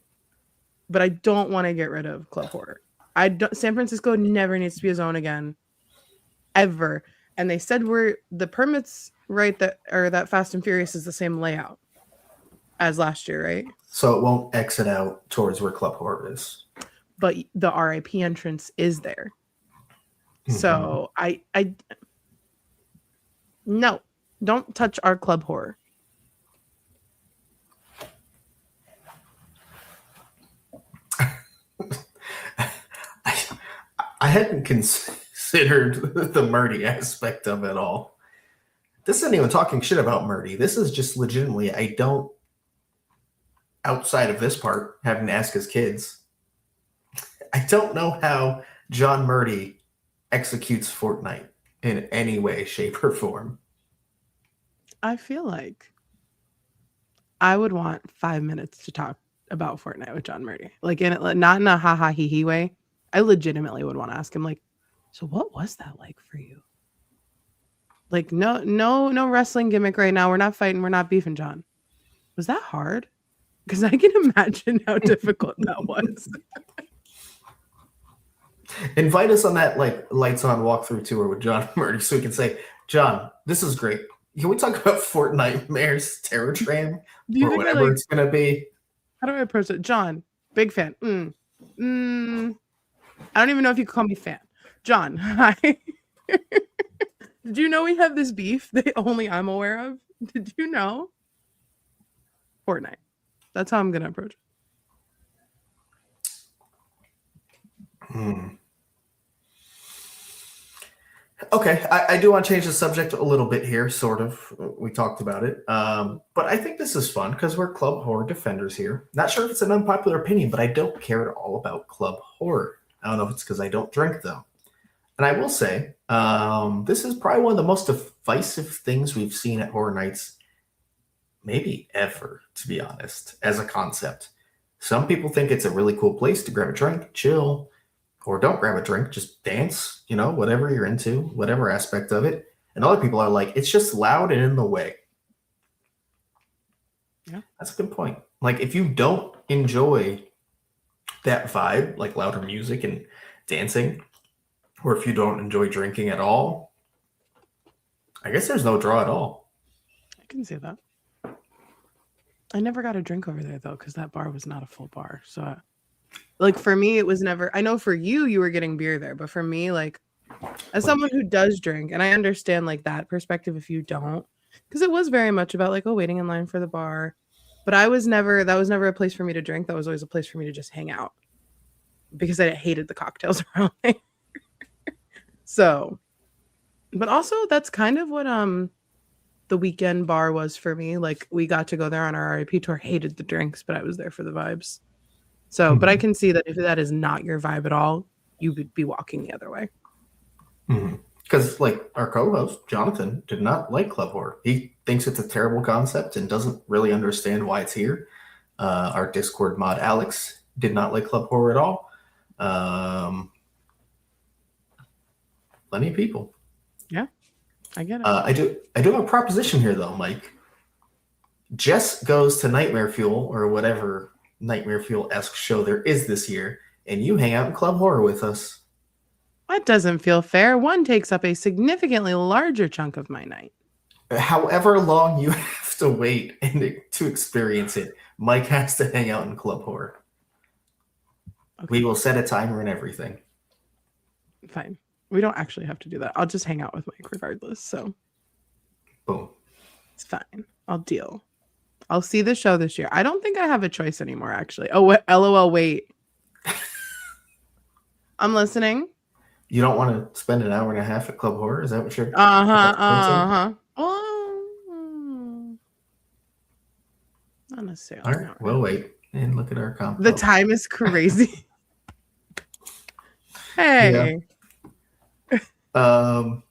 But I don't want to get rid of Club Horror. San Francisco never needs to be a zone again. Ever. And they said the permits that Fast and Furious is the same layout as last year, right? So it won't exit out towards where Club Horror is. But the R.I.P entrance is there. So no, don't touch our Club Horror. I hadn't considered the Murdy aspect of it all. This isn't even talking shit about Murdy. This is just legitimately, I don't, outside of this part, having to ask his kids, I don't know how John Murdy executes Fortnite in any way, shape, or form. I feel like I would want 5 minutes to talk about Fortnite with John Murdy. Like not in a ha-ha hee-hee way. I legitimately would want to ask him, like, so what was that like for you? Like, no wrestling gimmick right now. We're not fighting. We're not beefing, John. Was that hard? Because I can imagine how difficult that was. Invite us on that like lights on walkthrough tour with John Murdy so we can say, John, this is great. Can we talk about Fortnite Mare's Terror Tram or whatever it's going to be? How do I approach it? John, big fan. I don't even know if you could call me fan. John, hi. Did you know we have this beef that only I'm aware of? Did you know? Fortnite. That's how I'm going to approach it. Okay, I do want to change the subject a little bit here, sort of. We talked about it. But I think this is fun because we're club horror defenders here. Not sure if it's an unpopular opinion, but I don't care at all about club horror. I don't know if it's because I don't drink, though. And I will say, this is probably one of the most divisive things we've seen at Horror Nights, maybe ever, to be honest, as a concept. Some people think it's a really cool place to grab a drink, chill, or don't grab a drink, just dance, whatever you're into, whatever aspect of it. And other people are like, it's just loud and in the way. Yeah. That's a good point. Like, if you don't enjoy that vibe, like louder music and dancing, or if you don't enjoy drinking at all, I guess there's no draw at all. I can see that. I never got a drink over there, though, because that bar was not a full bar. So, like, for me, it was never... I know for you were getting beer there. But for me, like, as someone who does drink, and I understand, like, that perspective if you don't, because it was very much about, like, waiting in line for the bar. But that was never a place for me to drink. That was always a place for me to just hang out. Because I hated the cocktails around there. So, but also that's kind of what the weekend bar was for me. Like, we got to go there on our R.I.P tour. Hated the drinks, but I was there for the vibes. So, but I can see that if that is not your vibe at all, you would be walking the other way. Because, like, our co-host, Jonathan, did not like club horror. He thinks it's a terrible concept and doesn't really understand why it's here. Our Discord mod, Alex, did not like club horror at all. Plenty of people. Yeah, I get it. I do have a proposition here, though, Mike. Jess goes to Nightmare Fuel, or whatever Nightmare Fuel-esque show there is this year, and you hang out in club horror with us. That doesn't feel fair. One takes up a significantly larger chunk of my night. However long you have to wait to experience it, Mike has to hang out in club horror. Okay. We will set a timer and everything. Fine. We don't actually have to do that. I'll just hang out with Mike regardless. So, boom. It's fine. I'll deal. I'll see the show this year. I don't think I have a choice anymore, actually. Oh, LOL, wait. I'm listening. You don't want to spend an hour and a half at Club Horror? Is that what you're... Not necessarily. All right, we'll wait and look at our comp. The time is crazy. Hey. Yeah. All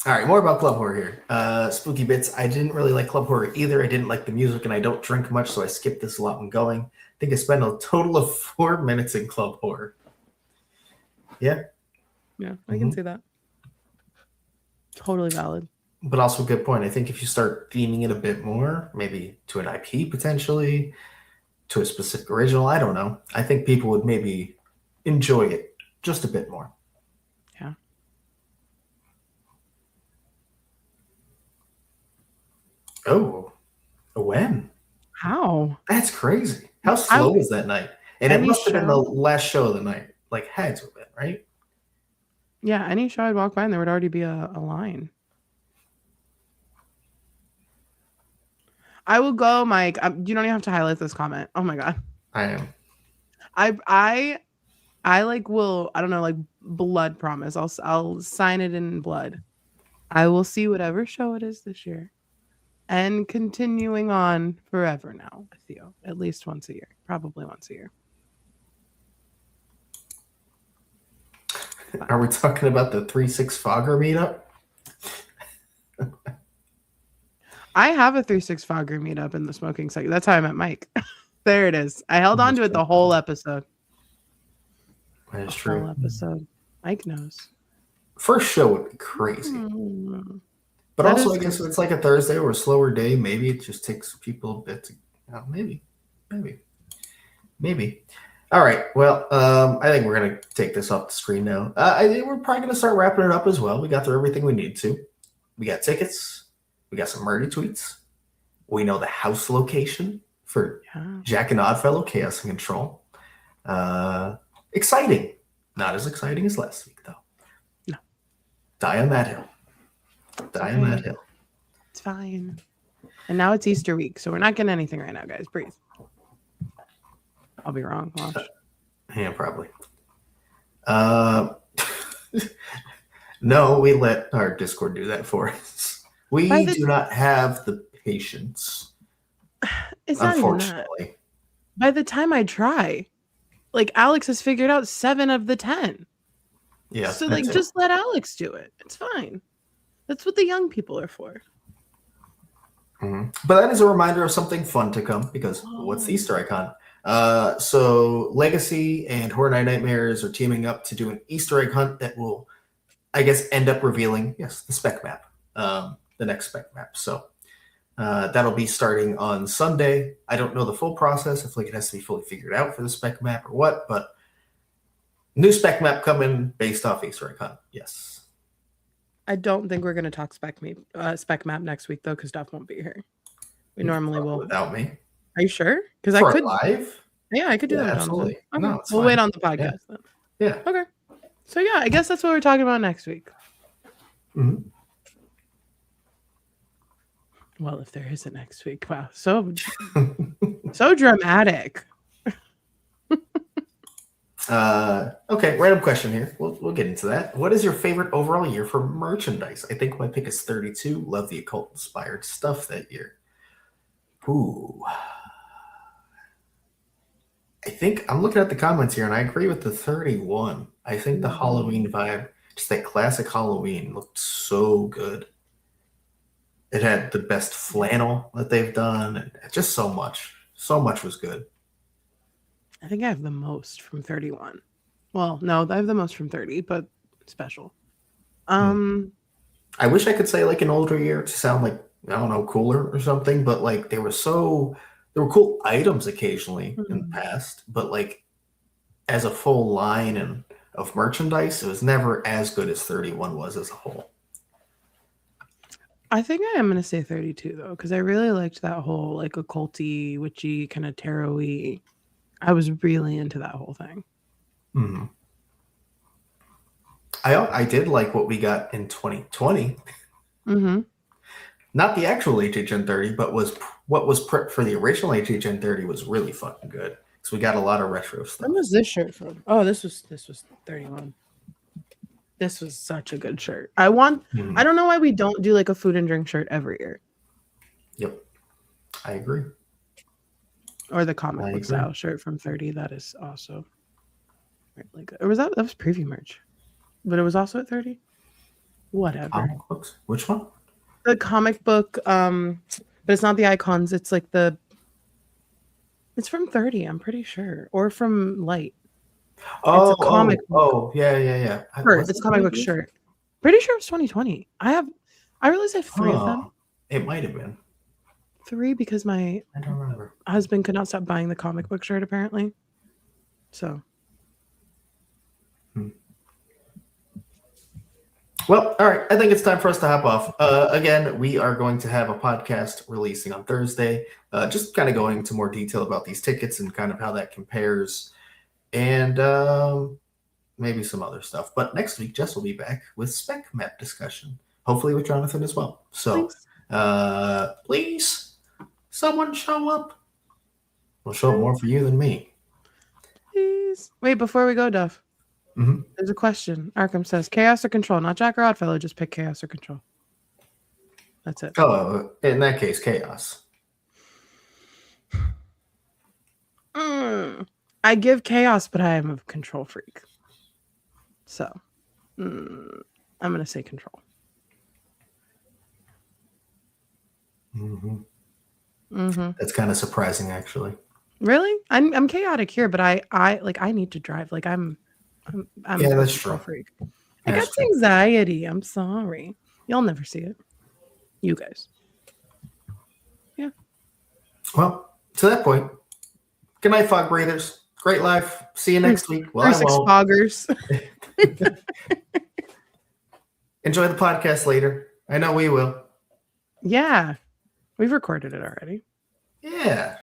right, more about Club Horror here. Spooky Bits. I didn't really like Club Horror either. I didn't like the music, and I don't drink much, so I skipped this a lot when going. I think I spent a total of 4 minutes in Club Horror. Yeah. Yeah, I can see that. Totally valid. But also a good point. I think if you start theming it a bit more, maybe to an IP potentially, to a specific original, I don't know. I think people would maybe enjoy it just a bit more. Yeah. Oh, when? How? That's crazy. How slow was that night? And it must have been the last show of the night. Like, had to have been, right? Yeah, any show I'd walk by and there would already be a line. I will go, Mike. You don't even have to highlight this comment. Oh my god. I am. I like will, I don't know, like blood promise. I'll sign it in blood. I will see whatever show it is this year. And continuing on forever now with you. At least once a year. Probably once a year. Are we talking about the 3-6 Fogger meetup? I have a 3-6 Fogger meetup in the smoking section. That's how I met Mike. There it is. I held on to it the whole episode. That is true. Whole episode. Mike knows. First show would be crazy. But that also, I guess it's like a Thursday or a slower day. Maybe it just takes people a bit to... Maybe. All right. Well, I think we're going to take this off the screen now. I think we're probably going to start wrapping it up as well. We got through everything we need to. We got tickets. We got some Murdy tweets. We know the house location for Jack and Oddfellow, Chaos and Control. Exciting. Not as exciting as last week, though. No. Die on that hill. Die on that hill. It's fine. And now it's Easter week, so we're not getting anything right now, guys. Breathe. I'll be wrong. Watch. Yeah, probably. No, we let our Discord do that for us. By We the do not have the patience, It's not even that. unfortunately. By the time I try, like Alex has figured out 7 of the 10. Yeah, So that like too. just let Alex do it. It's fine. That's what the young people are for. But that is a reminder of something fun to come, because what's the Easter egg hunt? So Legacy and Horror Night Nightmares are teaming up to do an Easter egg hunt that will, I guess, end up revealing, yes, the spec map, the next spec map. So that'll be starting on Sunday. I don't know the full process, if like it has to be fully figured out for the spec map or what, but new spec map coming based off Easter egg hunt. Yes. I don't think we're gonna talk spec map next week though, because Duff won't be here. We normally will. Without me. Are you sure? Because I For could live? Yeah, I could do Yeah, that with absolutely. Jonathan. Okay. No, it's we'll fine. wait on the podcast then. Yeah. Okay. So yeah, I guess that's what we're talking about next week. Well, if there is a next week. Wow. So dramatic. Okay, random question here. We'll get into that. What is your favorite overall year for merchandise? I think my pick is 32. Love the occult inspired stuff that year. Ooh. I think I'm looking at the comments here and I agree with the 31. I think the Halloween vibe, just that classic Halloween, looked so good. It had the best flannel that they've done, and just so much. So much was good. I think I have the most from 31. Well, no, I have the most from 30, but special. I wish I could say like an older year to sound like, I don't know, cooler or something, but like there were cool items occasionally in the past, but like as a full line of merchandise, it was never as good as 31 was as a whole. I think I am gonna say 32 though, because I really liked that whole like occulty, witchy, kind of tarot-y. I was really into that whole thing. I did like what we got in 2020. Not the actual HHN 30, but what was prepped for the original HHN 30 was really fucking good. So we got a lot of retro stuff. When was this shirt from? Oh, this was 31. This was such a good shirt. I don't know why we don't do like a food and drink shirt every year. Yep. I agree. Or the comic book style shirt from 30. That is also really good. Or was that was preview merch? But it was also at 30? Whatever. Comic books? Which one? The comic book, but it's not the icons. It's like it's from 30, I'm pretty sure. Or from Light. Oh, it's a comic book. Oh, yeah. It's a comic book shirt. Pretty sure it's 2020. I realized I have 3 of them. It might have been 3 because my I don't remember. husband could not stop buying the comic book shirt apparently. So. Well, all right. I think it's time for us to hop off. Again, we are going to have a podcast releasing on Thursday, just kind of going into more detail about these tickets and kind of how that compares, and maybe some other stuff. But next week, Jess will be back with spec map discussion, hopefully with Jonathan as well. So please, someone show up. We'll show up more for you than me. Please. Wait, before we go, Duff. There's a question. Arkham says, chaos or control? Not Jack or Oddfellow, just pick chaos or control. That's it. Oh, in that case, chaos. I give chaos, but I am a control freak. So, I'm going to say control. That's kind of surprising, actually. Really? I'm chaotic here, but I need to drive. Like I'm yeah, that's true. Freak. I got anxiety. I'm sorry. You'll never see it. You guys. Yeah. Well, to that point, good night, Fog Breathers. Great life. See you next week. Well, 6 foggers. Enjoy the podcast later. I know we will. Yeah. We've recorded it already. Yeah.